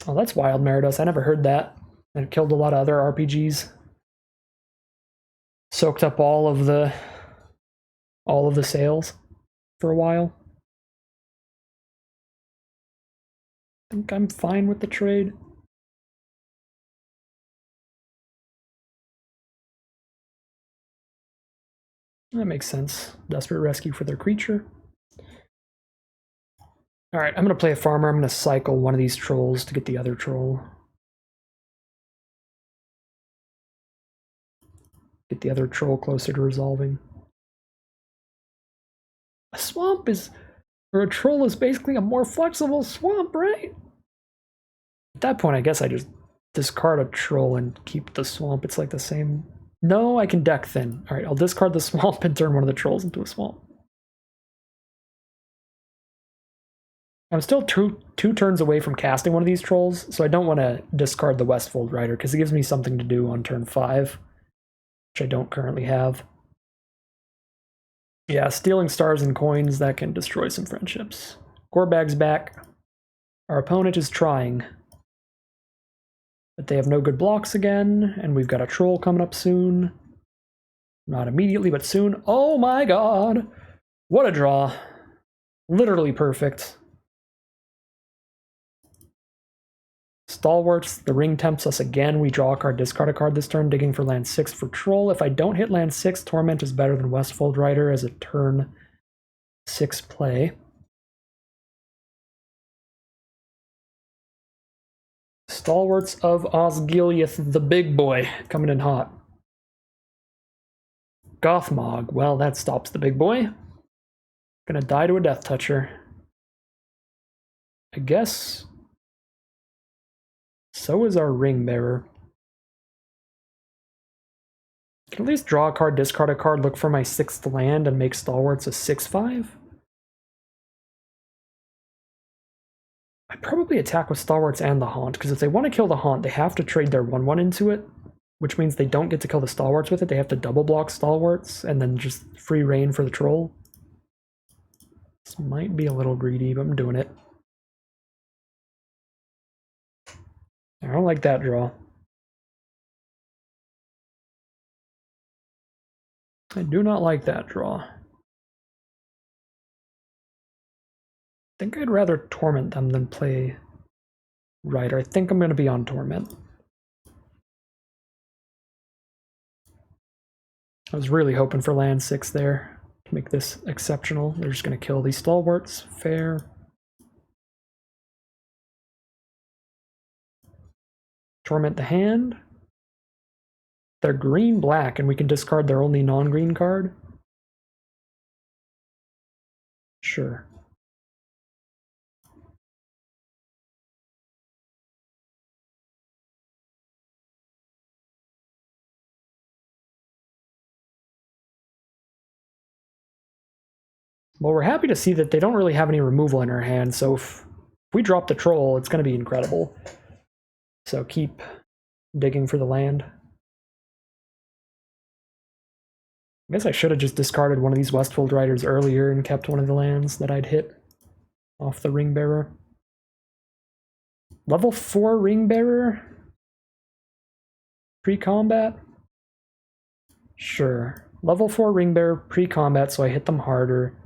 Oh, that's wild, Meridos. I never heard that. It killed a lot of other RPGs. Soaked up all of the sales for a while. I think I'm fine with the trade. That makes sense. Desperate rescue for their creature. Alright, I'm going to play a farmer. I'm going to cycle one of these trolls to get the other troll. Get the other troll closer to resolving. A swamp is... or a troll is basically a more flexible swamp, right? At that point, I guess I just discard a troll and keep the swamp. It's like the same... No, I can deck thin. Alright, I'll discard the swamp and turn one of the trolls into a swamp. I'm still two turns away from casting one of these trolls, so I don't want to discard the Westfold Rider, because it gives me something to do on turn 5, which I don't currently have. Yeah, stealing stars and coins, that can destroy some friendships. Gorebag's back. Our opponent is trying. But they have no good blocks again, and we've got a troll coming up soon. Not immediately, but soon. Oh my god! What a draw. Literally perfect. Stalwarts, the ring tempts us again. We draw a card, discard a card this turn, digging for land 6 for troll. If I don't hit land 6, Torment is better than Westfold Rider as a turn 6 play. Stalwarts of Osgiliath, the big boy, coming in hot. Gothmog, well, that stops the big boy. Gonna die to a Death Toucher. I guess. So is our Ring Bearer. Can at least draw a card, discard a card, look for my 6th land, and make Stalwarts a 6/5? I'd probably attack with Stalwarts and the Haunt, because if they want to kill the Haunt, they have to trade their 1/1 into it, which means they don't get to kill the Stalwarts with it. They have to double block Stalwarts, and then just free reign for the troll. This might be a little greedy, but I'm doing it. I don't like that draw. I do not like that draw. I think I'd rather Torment them than play Rider. I think I'm going to be on Torment. I was really hoping for land 6 there to make this exceptional. They're just going to kill these stalwarts. Fair. Torment the hand. They're green-black, and we can discard their only non-green card. Sure. Well, we're happy to see that they don't really have any removal in our hand, so if we drop the troll, it's going to be incredible. So keep digging for the land. I guess I should have just discarded one of these Westfold Riders earlier and kept one of the lands that I'd hit off the Ring Bearer. Level 4 Ring Bearer? Pre-combat? Sure. Level 4 Ring Bearer pre-combat, so I hit them harder.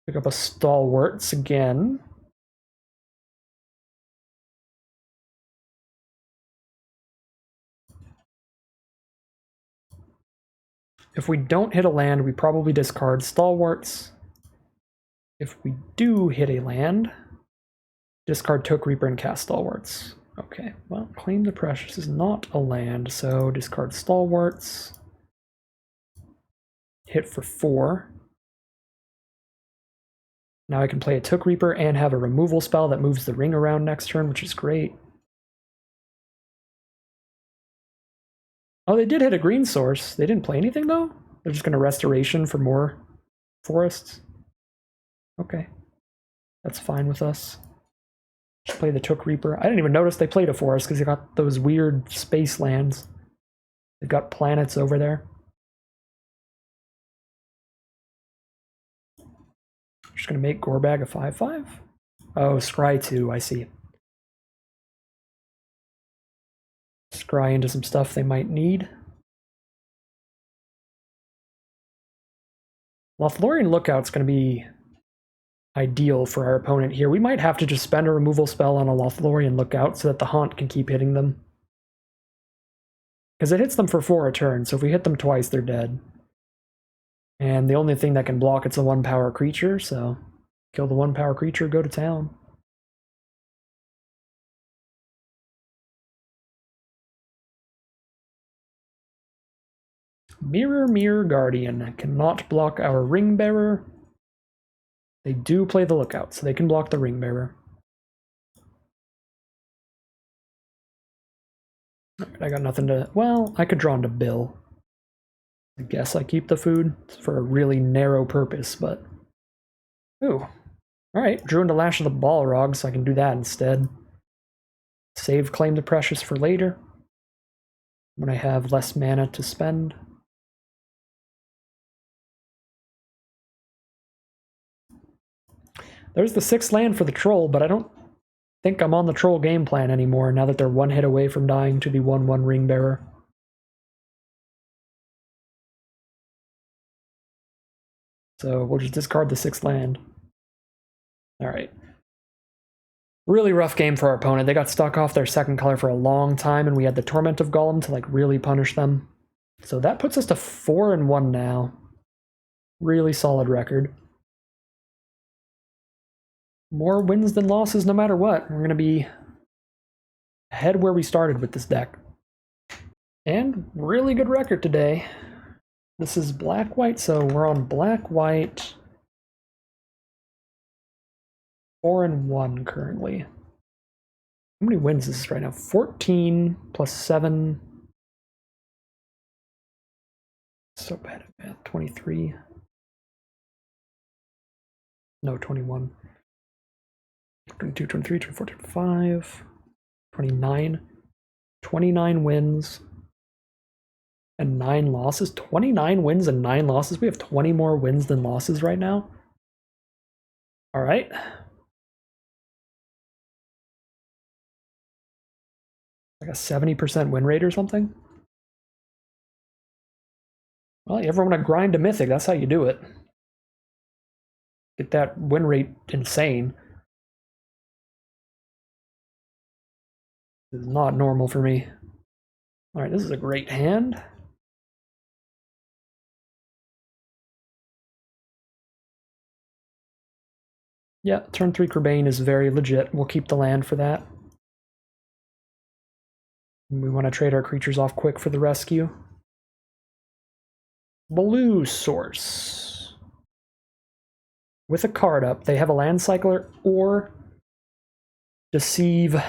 Pick up a Stalwarts again. If we don't hit a land, we probably discard Stalwarts. If we do hit a land, discard Took Reaper and cast Stalwarts. Okay, well, Claim the Precious is not a land, so discard Stalwarts. Hit for 4. Now I can play a Took Reaper and have a removal spell that moves the ring around next turn, which is great. Oh, they did hit a green source. They didn't play anything, though? They're just going to Restoration for more forests? Okay. That's fine with us. Just play the Took Reaper. I didn't even notice they played a forest because they got those weird space lands. They've got planets over there. Just going to make Gorbag a 5/5. Oh, Scry 2, I see. Scry into some stuff they might need. Lothlorien Lookout's going to be ideal for our opponent here. We might have to just spend a removal spell on a Lothlorien Lookout so that the Haunt can keep hitting them. Because it hits them for 4 a turn, so if we hit them twice, they're dead. And the only thing that can block it's a 1-power creature, so kill the 1-power creature, go to town. Mirror Guardian cannot block our Ring Bearer. They do play the Lookout, so they can block the Ring Bearer. I got nothing to... Well, I could draw into Bill. I guess I keep the food for a really narrow purpose, but... Ooh. Alright, drew into Lash of the Balrog, so I can do that instead. Save Claim the Precious for later, when I have less mana to spend. There's the 6th land for the Troll, but I don't think I'm on the Troll game plan anymore now that they're 1 hit away from dying to the 1/1 Ring Bearer. So we'll just discard the 6th land. Alright. Really rough game for our opponent. They got stuck off their 2nd color for a long time, and we had the Torment of Golem to like really punish them. So that puts us to 4-1 now. Really solid record. More wins than losses no matter what. We're going to be ahead where we started with this deck. And really good record today. This is black-white, so we're on black-white. 4-1 currently. How many wins is this right now? 14 plus 7. So bad at math. 23. No, 21. 22, 23, 24, 25. 29. 29 wins. And 9 losses. 29 wins and 9 losses. We have 20 more wins than losses right now. All right. Like a 70% win rate or something. Well, you ever want to grind to Mythic, that's how you do it. Get that win rate insane. This is not normal for me. Alright, this is a great hand. Yeah, turn 3 Kerbane is very legit. We'll keep the land for that. We want to trade our creatures off quick for the rescue. Blue Source. With a card up, they have a land cycler or Deceive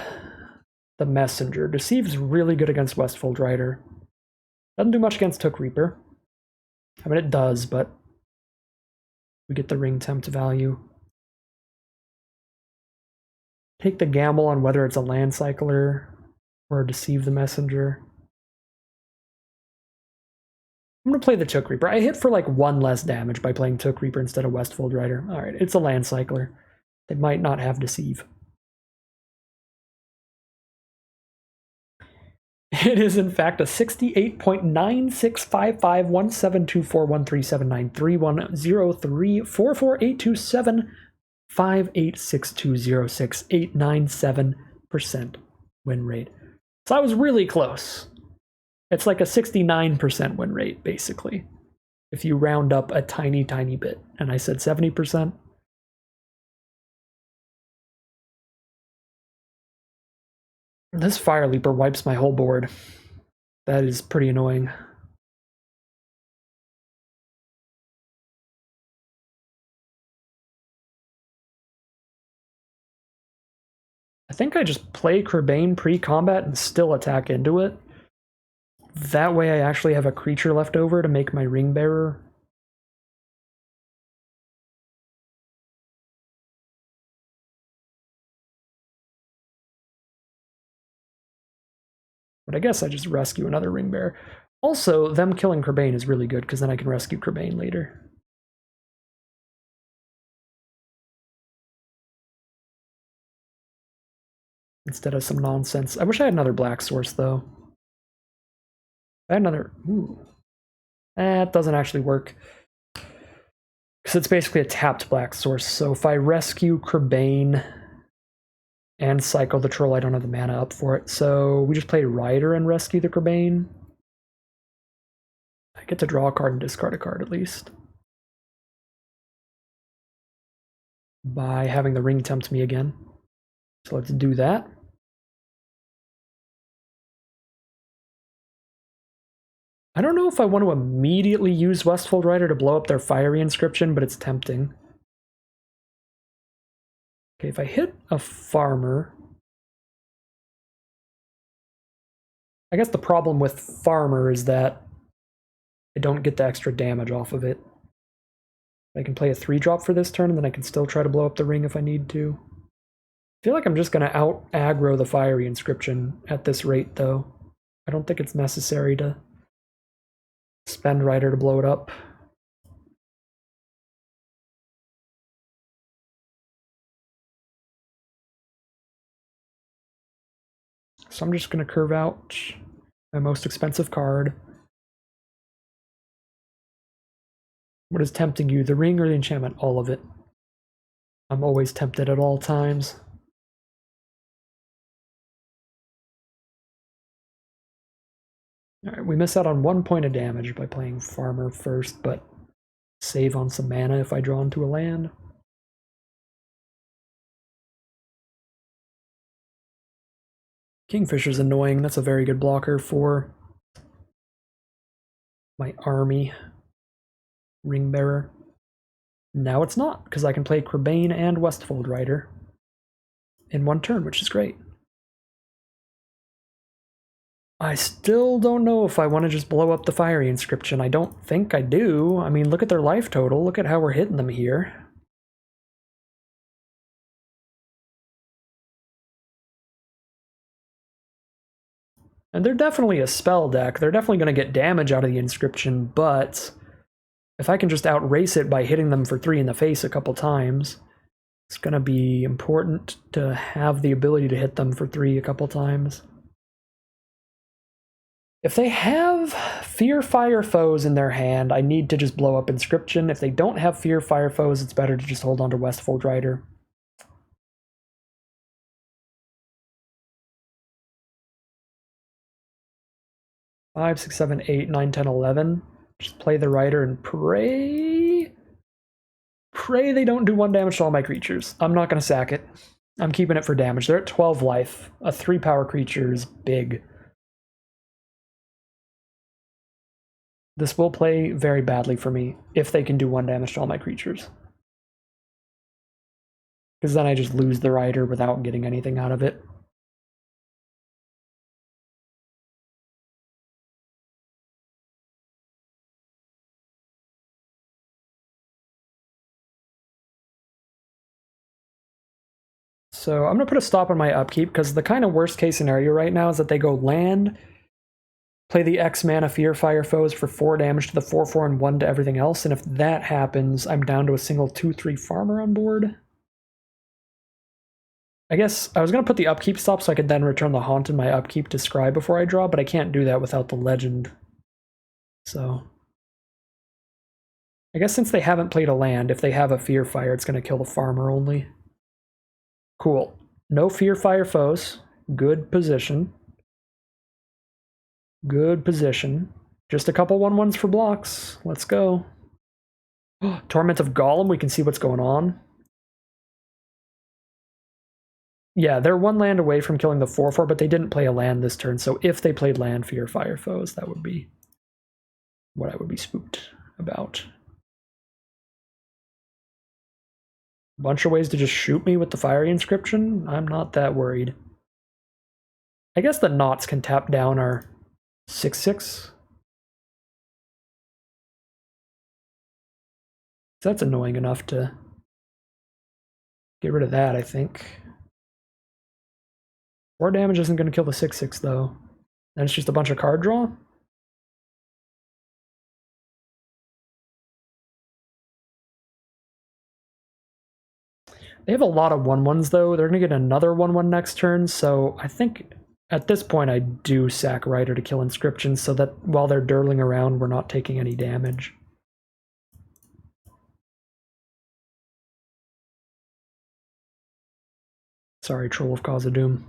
the Messenger. Deceive's really good against Westfold Rider. Doesn't do much against Took Reaper. I mean, it does, but we get the Ring Tempt value. Take the gamble on whether it's a land cycler or Deceive the Messenger. I'm going to play the Took Reaper. I hit for like 1 less damage by playing Took Reaper instead of Westfold Rider. Alright, it's a land cycler. They might not have Deceive. It is in fact a 68.96551724137931034827586206897% win rate. So I was really close. It's like a 69% win rate, basically. If you round up a tiny, tiny bit. And I said 70%. This Fire Leaper wipes my whole board. That is pretty annoying. I think I just play Kerbane pre-combat and still attack into it. That way I actually have a creature left over to make my Ring Bearer. But I guess I just rescue another Ring Bearer. Also, them killing Kerbane is really good because then I can rescue Kerbane later. Instead of some nonsense. I wish I had another black source though. I had another. Ooh. That doesn't actually work. Because it's basically a tapped black source. So if I rescue Kerbane and cycle the troll, I don't have the mana up for it. So we just play Rider and rescue the Kerbane. I get to draw a card and discard a card at least. By having the Ring Tempt me again. So let's do that. I don't know if I want to immediately use Westfold Rider to blow up their Fiery Inscription, but it's tempting. Okay, if I hit a Farmer... I guess the problem with Farmer is that I don't get the extra damage off of it. I can play a 3-drop for this turn, and then I can still try to blow up the ring if I need to. I feel like I'm just going to out-aggro the Fiery Inscription at this rate, though. I don't think it's necessary to spend Rider to blow it up. So I'm just going to curve out my most expensive card. What is tempting you, the ring or the enchantment? All of it. I'm always tempted at all times. Alright, we miss out on 1 point of damage by playing Farmer first, but save on some mana if I draw into a land. Kingfisher's annoying. That's a very good blocker for my army. Ring Bearer. Now it's not, because I can play Kerbane and Westfold Rider in 1 turn, which is great. I still don't know if I want to just blow up the Fiery Inscription. I don't think I do. I mean, look at their life total. Look at how we're hitting them here. And they're definitely a spell deck. They're definitely going to get damage out of the Inscription, but if I can just outrace it by hitting them for 3 in the face a couple times, it's going to be important to have the ability to hit them for 3 a couple times. If they have Fear Fire foes in their hand, I need to just blow up Inscription. If they don't have Fear Fire foes, it's better to just hold on to Westfold Rider. Five, 6, 7, 8, 9, 10, 11. Just play the Rider and pray pray they don't do 1 damage to all my creatures. I'm not going to sack it. I'm keeping it for damage. They're at 12 life. A 3-power creature is big. This will play very badly for me if they can do 1 damage to all my creatures. Because then I just lose the rider without getting anything out of it. So I'm going to put a stop on my upkeep, because the kind of worst case scenario right now is that they go land, play the X mana Fear Fire Foes for 4 damage to the 4/4 and 1 to everything else, and if that happens, I'm down to a single 2/3 farmer on board. I guess I was going to put the upkeep stop so I could then return the Haunt in my upkeep to scry before I draw, but I can't do that without the legend. So I guess since they haven't played a land, if they have a Fear Fire, it's going to kill the farmer only. Cool. No Fear Fire Foes. Good position. Good position. Just a couple 1/1s for blocks. Let's go. Torment of Golem, we can see what's going on. Yeah, they're 1 land away from killing the 4/4, but they didn't play a land this turn, so if they played land Fear Fire Foes, that would be what I would be spooked about. Bunch of ways to just shoot me with the Fiery Inscription. I'm not that worried. I guess the knots can tap down our 6/6. That's annoying enough to get rid of that, I think. 4 damage isn't going to kill the 6/6 though. And it's just a bunch of card draw. They have a lot of 1/1s though. They're going to get another 1/1 next turn, so I think at this point I do sack Rider to kill Inscriptions so that while they're dirling around, we're not taking any damage. Sorry, Troll of Cause of Doom.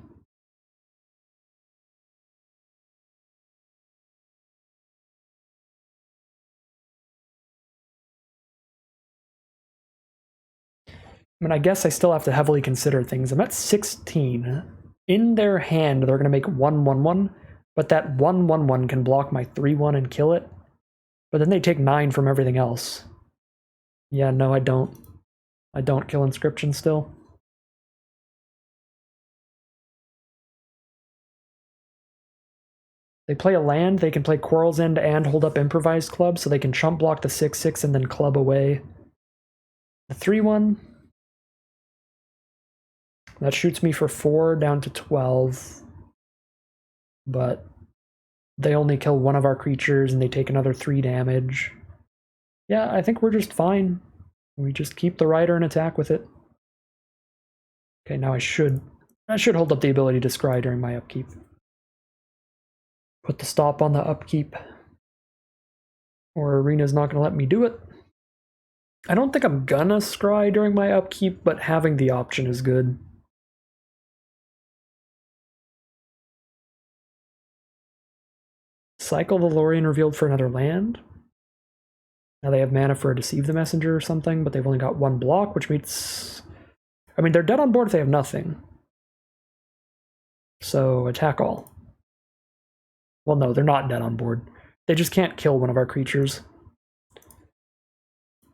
I mean, I guess I still have to heavily consider things. I'm at 16. In their hand, they're going to make 1/1/1, but that 1/1/1 can block my 3/1 and kill it. But then they take 9 from everything else. Yeah, no, I don't. I don't kill Inscription still. They play a land, they can play Quarrel's End and hold up Improvised Club, so they can chump block the 6/6 and then club away the 3/1. That shoots me for 4 down to 12. But they only kill one of our creatures and they take another 3 damage. Yeah, I think we're just fine. We just keep the Rider and attack with it. Okay, now I should hold up the ability to scry during my upkeep. Put the stop on the upkeep, or Arena's not going to let me do it. I don't think I'm gonna scry during my upkeep, but having the option is good. Cycle the Lorien revealed for another land. Now they have mana for a Deceive the Messenger or something, but they've only got 1 block, which means... I mean, they're dead on board if they have nothing. So, attack all. Well, no, they're not dead on board. They just can't kill one of our creatures.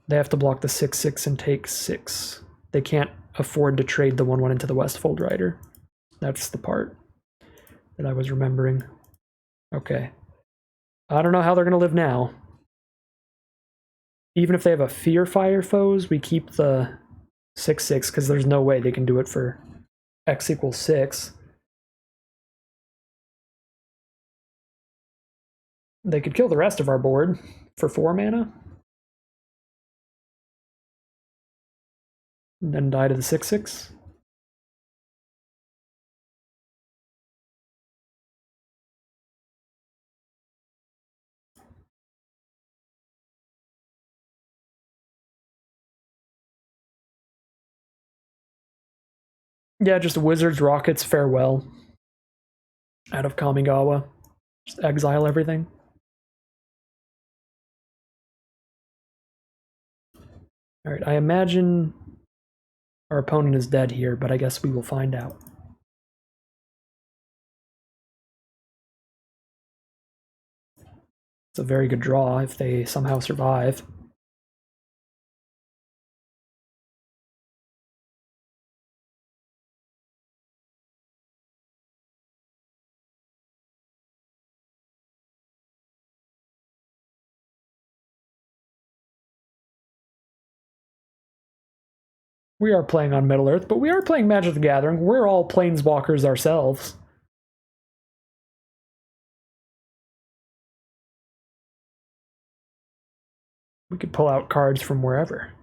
They have to block the 6/6 and take 6. They can't afford to trade the 1/1 into the Westfold Rider. That's the part that I was remembering. Okay. I don't know how they're going to live now. Even if they have a Fear Fire Foes, we keep the 6/6 because there's no way they can do it for X equals 6. They could kill the rest of our board for 4 mana. And then die to the 6/6. Yeah, just Wizards, Rockets, Farewell. Out of Kamigawa. Just exile everything. Alright, I imagine our opponent is dead here, but I guess we will find out. It's a very good draw if they somehow survive. We are playing on Middle Earth, but we are playing Magic the Gathering. We're all planeswalkers ourselves. We could pull out cards from wherever.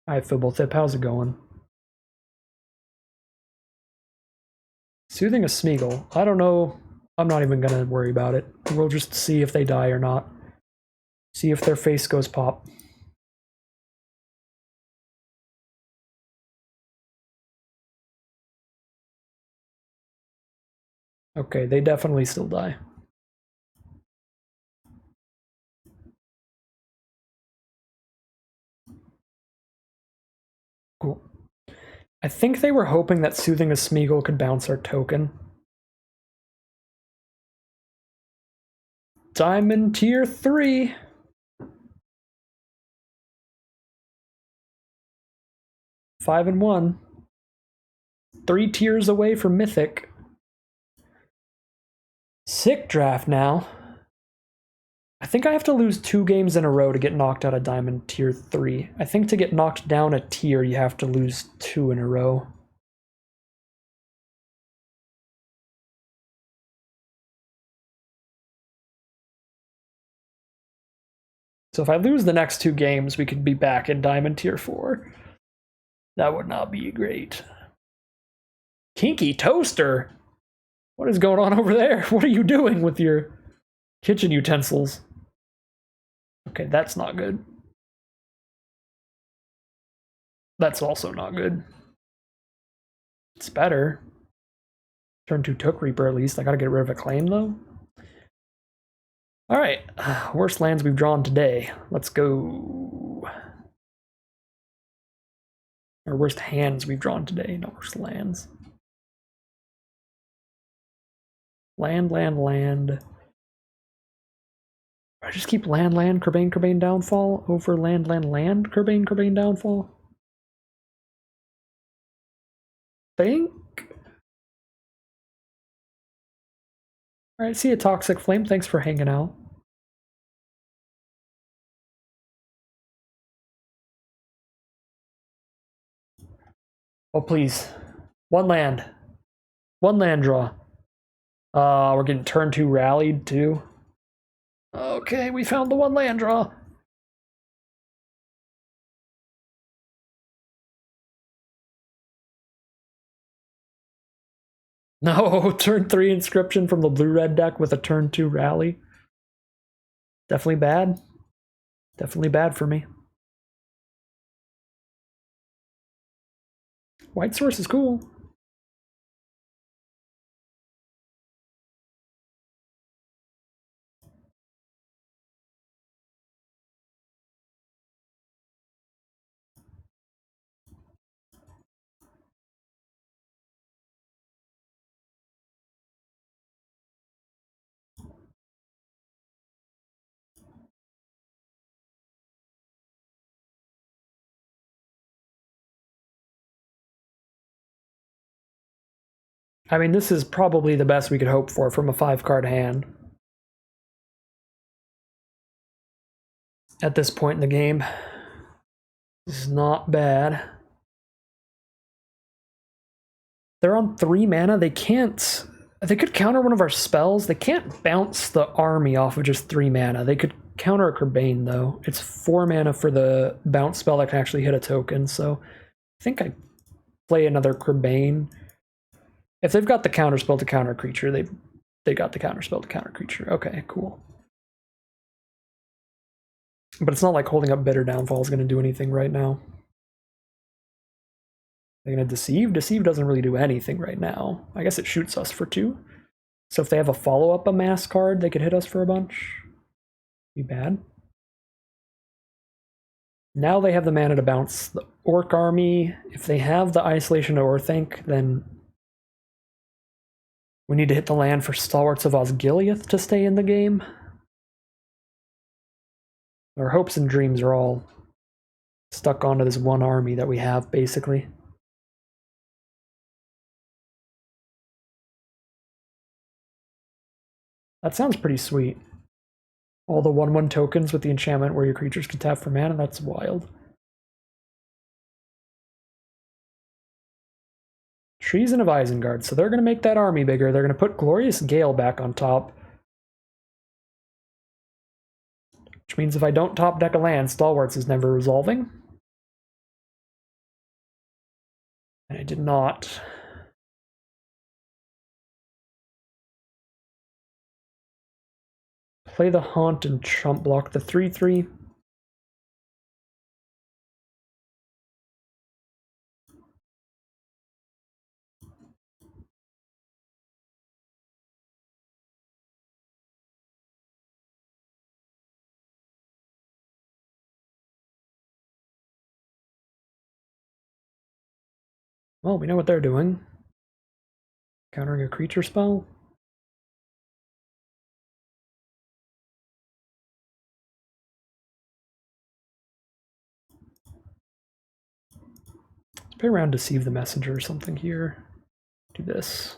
Hi, Fibblethip, how's it going? Soothing a Smeagol. I don't know. I'm not even gonna worry about it. We'll just see if they die or not. See if their face goes pop. Okay, they definitely still die. Cool. I think they were hoping that Soothing a Smeagol could bounce our token. Diamond tier 3. Five and 1. 3 tiers away from Mythic. Sick draft now. I think I have to lose 2 games in a row to get knocked out of Diamond tier 3. I think to get knocked down a tier, you have to lose 2 in a row. So if I lose the next 2 games, we could be back in Diamond tier 4. That would not be great. Kinky Toaster? What is going on over there? What are you doing with your kitchen utensils? Okay, that's not good. That's also not good. It's better. Turn 2 Took Reaper at least. I gotta get rid of a claim though. Alright, worst lands we've drawn today. Let's go. Or worst hands we've drawn today, not worst lands. Land. I just keep land, Kerbane, Downfall over land, Kerbane, Downfall. Think. Alright, see a Toxic Flame. Thanks for hanging out. Oh, please. One land draw. We're getting turn 2 rallied too. Okay, we found the 1 land draw. No, turn 3 inscription from the blue-red deck with a turn 2 rally. Definitely bad. Definitely bad for me. White source is cool. I mean, this is probably the best we could hope for from a 5-card hand. At this point in the game. This is not bad. They're on 3 mana. They can't... They could counter one of our spells. They can't bounce the army off of just 3 mana. They could counter a Kerbane, though. It's 4 mana for the bounce spell that can actually hit a token, so I think I play another Kerbane. If they've got the counter spell to counter a creature, they got the counter spell to counter creature. Okay, cool. But it's not like holding up Bitter Downfall is going to do anything right now. They're going to Deceive? Deceive doesn't really do anything right now. I guess it shoots us for 2. So if they have a follow-up Amass card, they could hit us for a bunch. Be bad. Now they have the mana to bounce the Orc Army. If they have the Isolation to Orthanc, then we need to hit the land for Stalwarts of Osgiliath to stay in the game. Our hopes and dreams are all stuck onto this one army that we have, basically. That sounds pretty sweet. All the 1/1 tokens with the enchantment where your creatures can tap for mana, that's wild. Treason of Isengard, so they're going to make that army bigger. They're going to put Glorious Gale back on top. Which means if I don't top deck a land, Stalwarts is never resolving. And I did not. Play the Haunt and chump block the 3/3. Well, we know what they're doing. Countering a creature spell. Let's play around Deceive the Messenger or something here. Do this.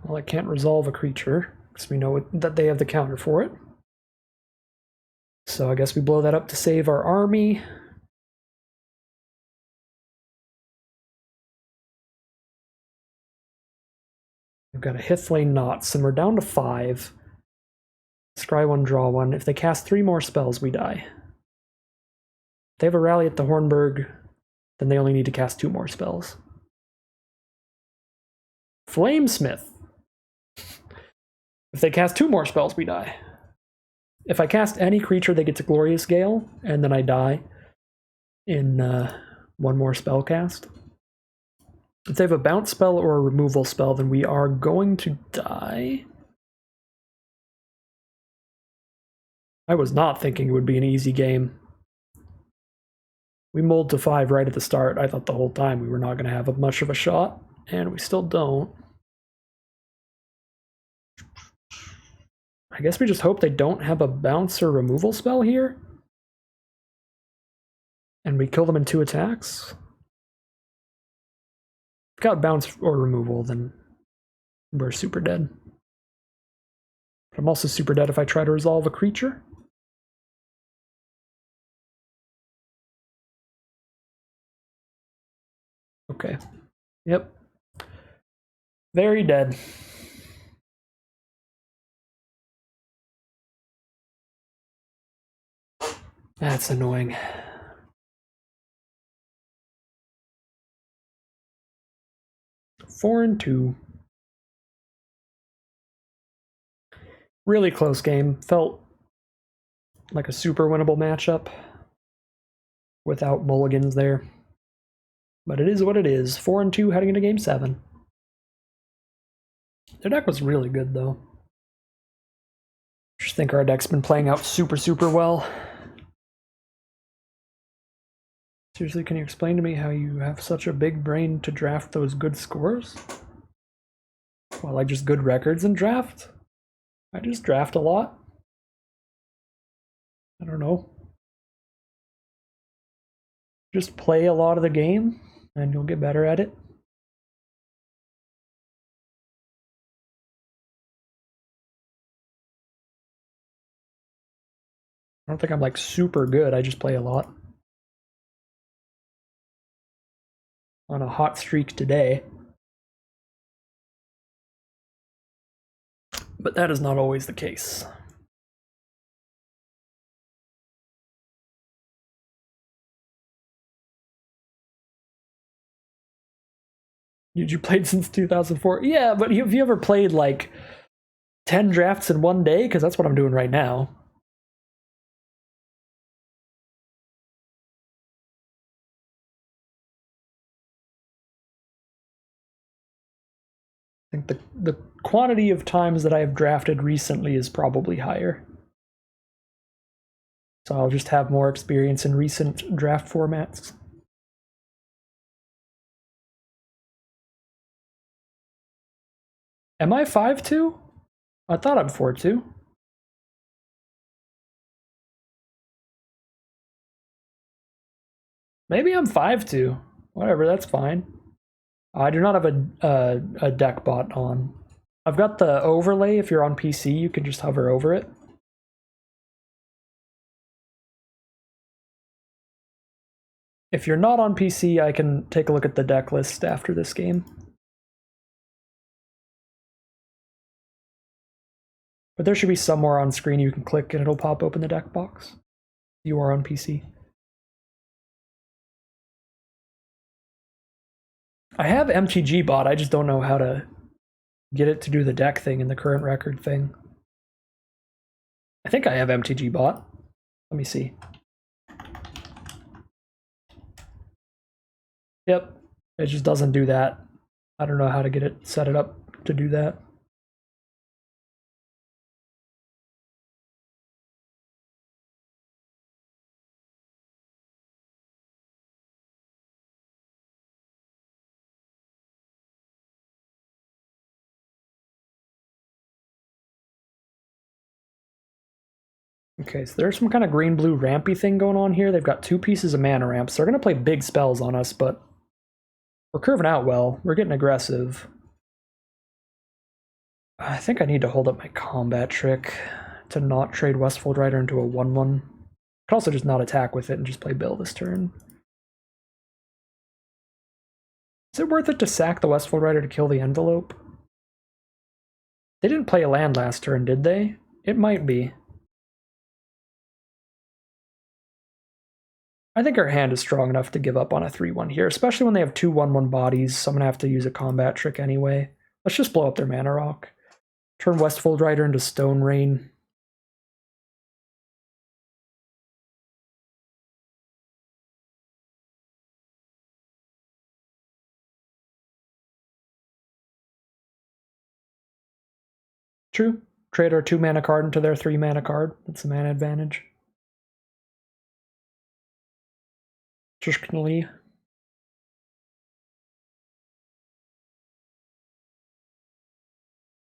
Well, I can't resolve a creature, because we know that they have the counter for it. So I guess we blow that up to save our army. We've got a Hithlane Knots, and we're down to 5. Scry 1, draw 1. If they cast 3 more spells, we die. If they have a Rally at the Hornburg, then they only need to cast 2 more spells. Flamesmith. If they cast 2 more spells, we die. If I cast any creature, they get to Glorious Gale, and then I die in 1 more spell cast. If they have a bounce spell or a removal spell, then we are going to die. I was not thinking it would be an easy game. We mulled to 5 right at the start. I thought the whole time we were not going to have much of a shot, and we still don't. I guess we just hope they don't have a bounce or removal spell here. And we kill them in 2 attacks. If we got bounce or removal, then we're super dead. But I'm also super dead if I try to resolve a creature. Okay. Yep. Very dead. That's annoying. Four and 2. Really close game. Felt like a super winnable matchup without mulligans there. But it is what it is. 4 and 2 heading into game 7. Their deck was really good though. I just think our deck's been playing out super well. Seriously, can you explain to me how you have such a big brain to draft those good scores? Well, like just good records in draft? I just draft a lot. I don't know. Just play a lot of the game and you'll get better at it. I don't think I'm like super good, I just play a lot. On a hot streak today. But that is not always the case. You played since 2004? Yeah, but have you ever played like 10 drafts in one day? Because that's what I'm doing right now. I think the quantity of times that I have drafted recently is probably higher. So I'll just have more experience in recent draft formats. Am I 5'2"? I thought I'm 4'2". Maybe I'm 5'2". Whatever, that's fine. I do not have a deck bot on. I've got the overlay. If you're on PC, you can just hover over it. If you're not on PC, I can take a look at the deck list after this game. But there should be somewhere on screen you can click and it'll pop open the deck box. You are on PC. I have MTG bot, I just don't know how to get it to do the deck thing in the current record thing. I think I have MTG bot. Let me see. Yep, it just doesn't do that. I don't know how to get it set it up to do that. Okay, so there's some kind of green-blue rampy thing going on here. They've got 2 pieces of mana ramps. They're going to play big spells on us, but we're curving out well. We're getting aggressive. I think I need to hold up my combat trick to not trade Westfold Rider into a 1/1. Could also just not attack with it and just play Bill this turn. Is it worth it to sack the Westfold Rider to kill the envelope? They didn't play a land last turn, did they? It might be. I think our hand is strong enough to give up on a 3/1 here, especially when they have 2 1/1 bodies, so I'm going to have to use a combat trick anyway. Let's just blow up their mana rock. Turn Westfold Rider into Stone Rain. True. Trade our 2 mana card into their 3 mana card. That's the mana advantage. Traditionally.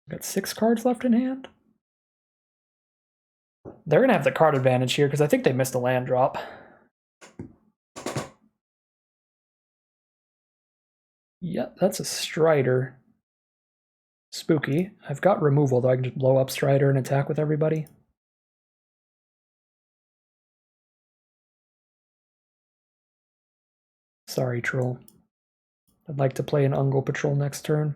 Got 6 cards left in hand. They're going to have the card advantage here because I think they missed a land drop. Yeah, that's a Strider. Spooky. I've got removal, though I can just blow up Strider and attack with everybody. Sorry, Troll. I'd like to play an Ungle Patrol next turn.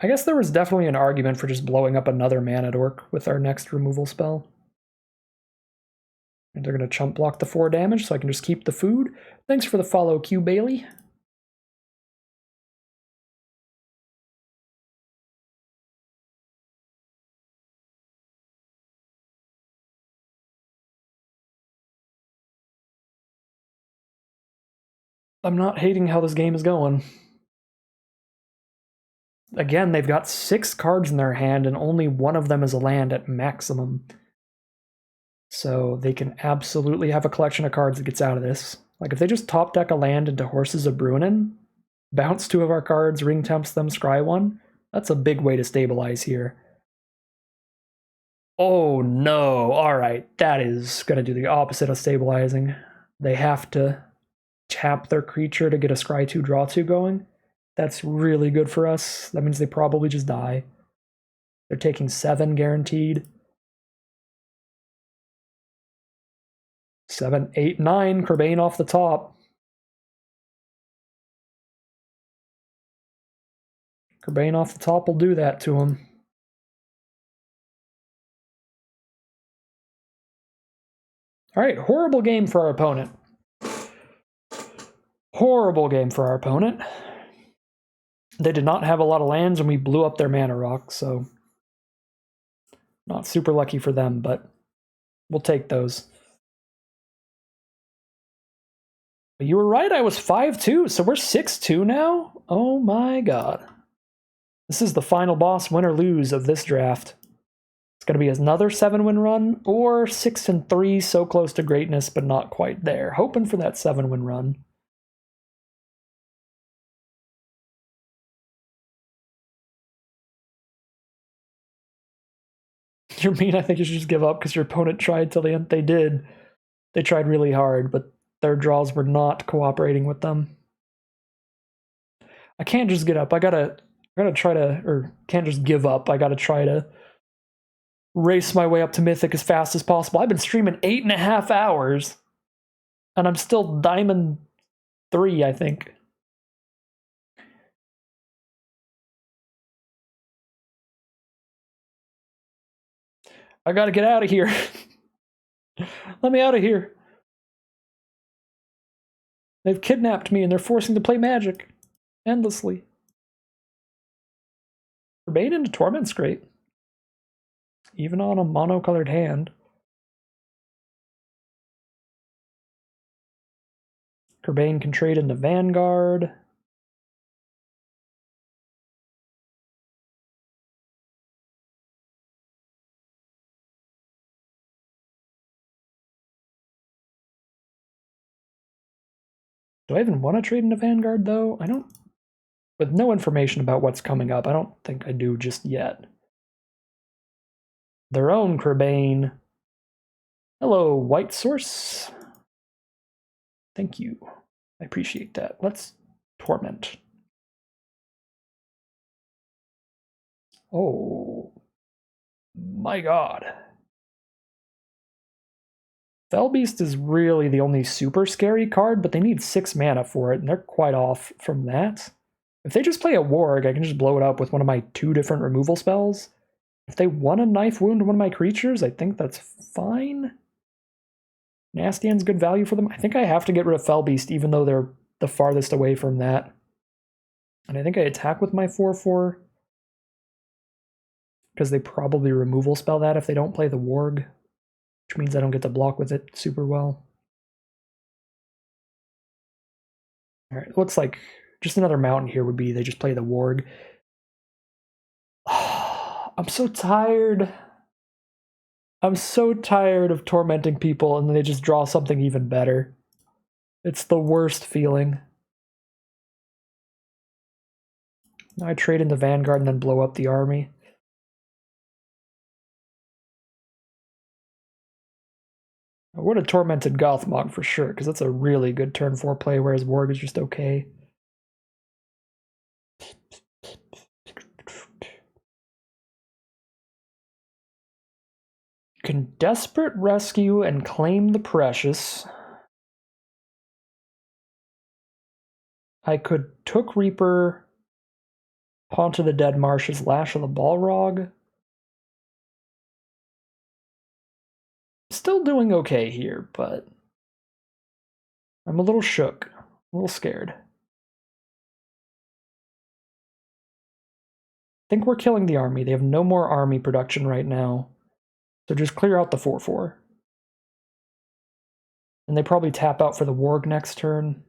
I guess there was definitely an argument for just blowing up another mana dork with our next removal spell. And they're going to chump block the 4 damage, so I can just keep the food. Thanks for the follow, Q Bailey. I'm not hating how this game is going. Again, they've got 6 cards in their hand, and only one of them is a land at maximum. So they can absolutely have a collection of cards that gets out of this. Like if they just top deck a land into Horses of Bruinen, bounce 2 of our cards, Ring Tempts them, scry 1, that's a big way to stabilize here. Oh no, alright, that is going to do the opposite of stabilizing. They have to tap their creature to get a scry 2, draw 2 going. That's really good for us. That means they probably just die. They're taking 7 guaranteed. 7, 8, 9, Kerbane off the top. Kerbane off the top will do that to him. All right, horrible game for our opponent. Horrible game for our opponent. They did not have a lot of lands and we blew up their mana rock, so not super lucky for them, but we'll take those. But you were right, I was 5-2, so we're 6-2 now? Oh my god. This is the final boss, win or lose, of this draft. It's going to be another 7-win run, or 6-3, so close to greatness, but not quite there. Hoping for that 7-win run. You're mean, I think you should just give up because your opponent tried till the end. They did. They tried really hard, but their draws were not cooperating with them. I can't just get up. I gotta try to, or can't just give up. I gotta try to race my way up to Mythic as fast as possible. I've been streaming 8.5 hours, and I'm still Diamond 3, I think. I gotta get out of here. Let me out of here. They've kidnapped me and they're forcing to play Magic endlessly. Urbane into Torment's great. Even on a mono-colored hand. Urbane can trade into Vanguard. Do I even want to trade into Vanguard, though? I don't... With no information about what's coming up, I don't think I do just yet. Their own Urbane. Hello, White Source. Thank you. I appreciate that. Let's Torment. Oh. My god. Fellbeast is really the only super scary card, but they need 6 mana for it, and they're quite off from that. If they just play a Warg, I can just blow it up with one of my 2 different removal spells. If they want to Knife Wound one of my creatures, I think that's fine. Nasty End's good value for them. I think I have to get rid of Fellbeast, even though they're the farthest away from that. And I think I attack with my 4/4. Because they probably removal spell that if they don't play the Warg. Which means I don't get to block with it super well. Alright, looks like just another mountain here would be they just play the Warg. I'm so tired. I'm so tired of tormenting people and then they just draw something even better. It's the worst feeling. Now I trade into Vanguard and then blow up the army. I would have tormented Gothmog for sure, because that's a really good turn 4 play, whereas Warg is just okay. Can Desperate Rescue and claim the Precious. I could Took Reaper, Pawn to the Dead Marshes, Lash of the Balrog. Still doing okay here, but I'm a little shook, a little scared. I think we're killing the army. They have no more army production right now. So just clear out the 4/4. And they probably tap out for the Warg next turn.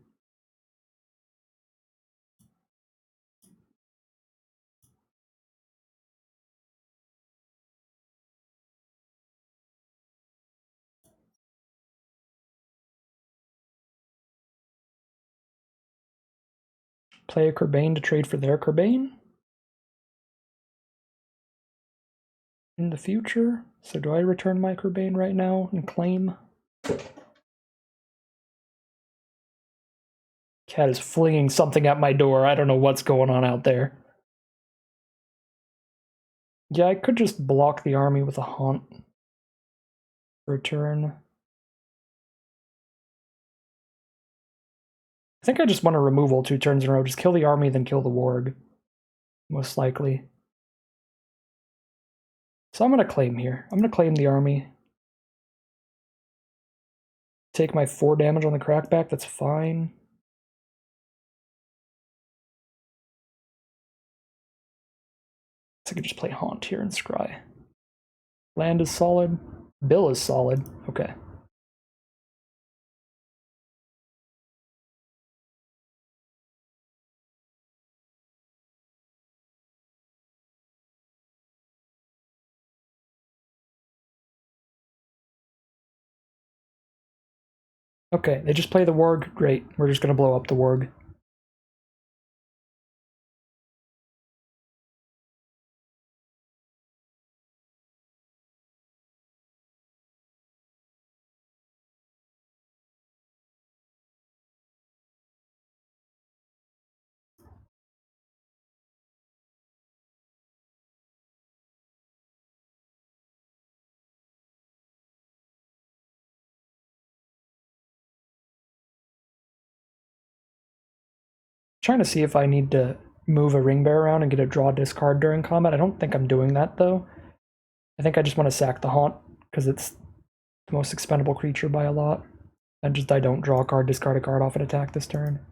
Play a Urbane to trade for their Urbane in the future. So do I return my Urbane right now and claim? Cat is flinging something at my door. I don't know what's going on out there. Yeah, I could just block the army with a Haunt for a turn. I think I just want a removal 2 turns in a row. Just kill the army, then kill the Warg. Most likely. So I'm going to claim here. I'm going to claim the army. Take my 4 damage on the crackback, that's fine. So I could just play Haunt here and Scry. Land is solid. Bill is solid. Okay. Okay, they just play the Warg. Great. We're just gonna blow up the Warg. Trying to see if I need to move a ring bear around and get a draw discard during combat. I don't think I'm doing that though. I think I just want to sack the Haunt because it's the most expendable creature by a lot. And just I don't draw a card, discard a card off an attack this turn.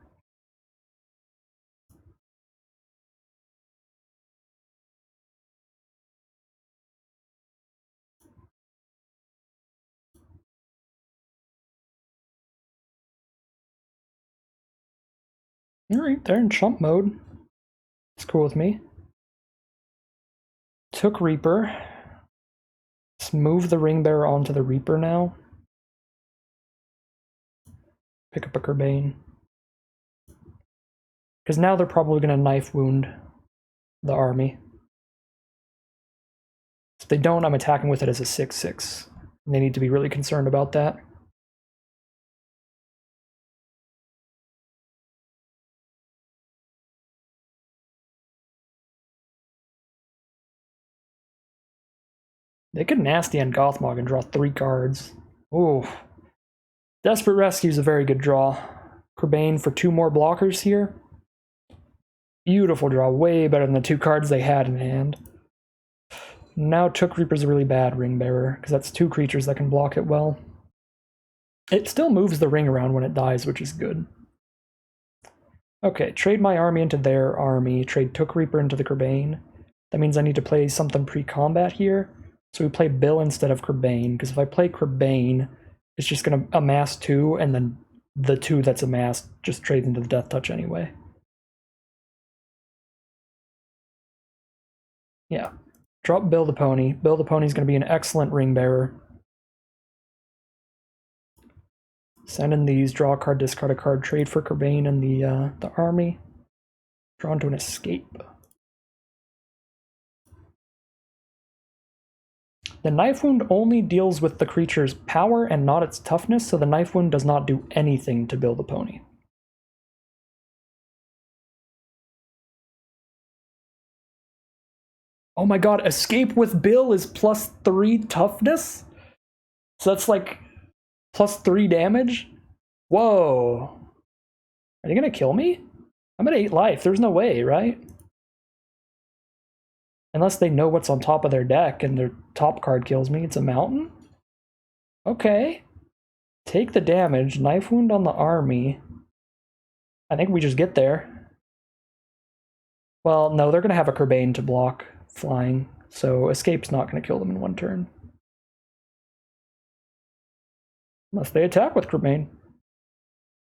Alright, they're in chump mode. It's cool with me. Took Reaper. Let's move the ring bearer onto the Reaper now. Pick up a Kerbane. Because now they're probably going to knife wound the army. If they don't, I'm attacking with it as a 6/6. And they need to be really concerned about that. They could nasty end Gothmog and draw 3 cards. Ooh. Desperate Rescue is a very good draw. Kerbane for 2 more blockers here. Beautiful draw, way better than the 2 cards they had in hand. Now Took Reaper's a really bad ring bearer, because that's 2 creatures that can block it well. It still moves the ring around when it dies, which is good. Okay, trade my army into their army, trade Took Reaper into the Kerbane. That means I need to play something pre-combat here. So we play Bill instead of Kerbane, because if I play Kerbane, it's just going to amass 2, and then the 2 that's amassed just trades into the Death Touch anyway. Yeah. Drop Bill the Pony. Bill the Pony's going to be an excellent ring bearer. Send in these, draw a card, discard a card, trade for Kerbane and the army. Draw into an escape. The Knife Wound only deals with the creature's power and not its toughness, so the Knife Wound does not do anything to Bill the Pony. Oh my god, Escape with Bill is +3 toughness? So that's like +3 damage? Whoa. Are they gonna kill me? I'm at 8 life, there's no way, right? Unless they know what's on top of their deck and their top card kills me. It's a mountain? Okay. Take the damage, Knife Wound on the army. I think we just get there. Well, no, they're gonna have a Kerbane to block flying, so Escape's not gonna kill them in 1 turn. Unless they attack with Kerbane.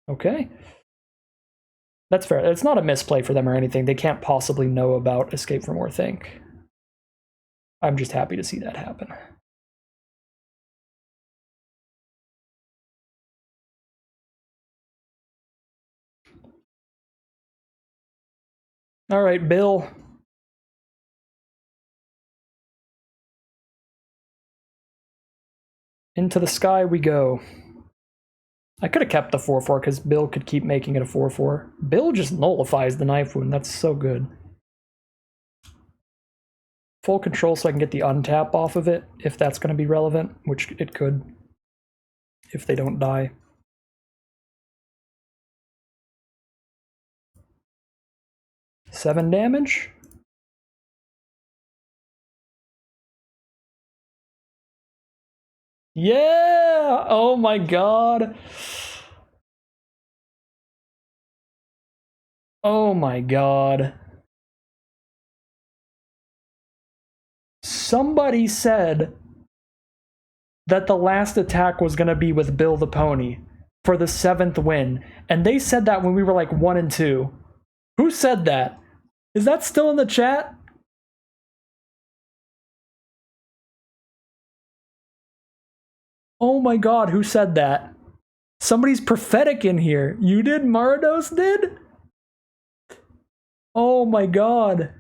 Okay. That's fair. It's not a misplay for them or anything. They can't possibly know about Escape from Orthanc. I'm just happy to see that happen. All right, Bill. Into the sky we go. I could have kept the 4/4 because Bill could keep making it a 4/4. Bill just nullifies the Knife Wound. That's so good. Full control so I can get the untap off of it, if that's going to be relevant, which it could, if they don't die. Seven damage. Yeah! Oh my god. Oh my god. Somebody said that the last attack was going to be with Bill the Pony for the 7th win. And they said that when we were like 1 and 2. Who said that? Is that still in the chat? Oh my god, who said that? Somebody's prophetic in here. You did? Marados did? Oh my god.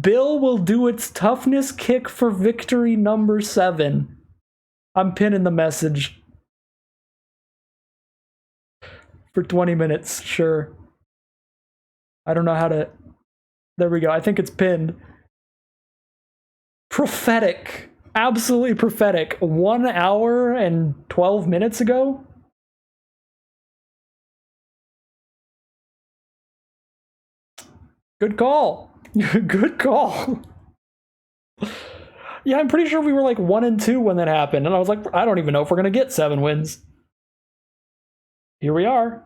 Bill will do its toughness kick for victory number 7. I'm pinning the message. For 20 minutes, sure. I don't know how to... There we go. I think it's pinned. Prophetic. Absolutely prophetic. 1 hour and 12 minutes ago? Good call. Good call. Yeah, I'm pretty sure we were like 1 and 2 when that happened. And I was like, I don't even know if we're going to get 7 wins. Here we are.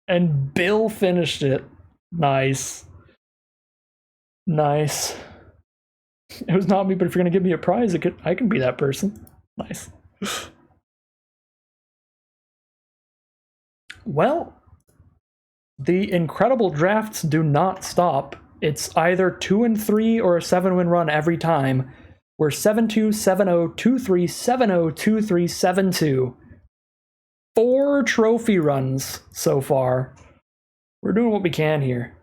And Bill finished it. Nice. Nice. It was not me, but if you're going to give me a prize, I can be that person. Nice. Well, the incredible drafts do not stop. It's either 2 and 3 or a 7-win run every time. We're 7-2, 7-0, 2-3, 7-0, 2-3, 7-2. 4 trophy runs so far. We're doing what we can here.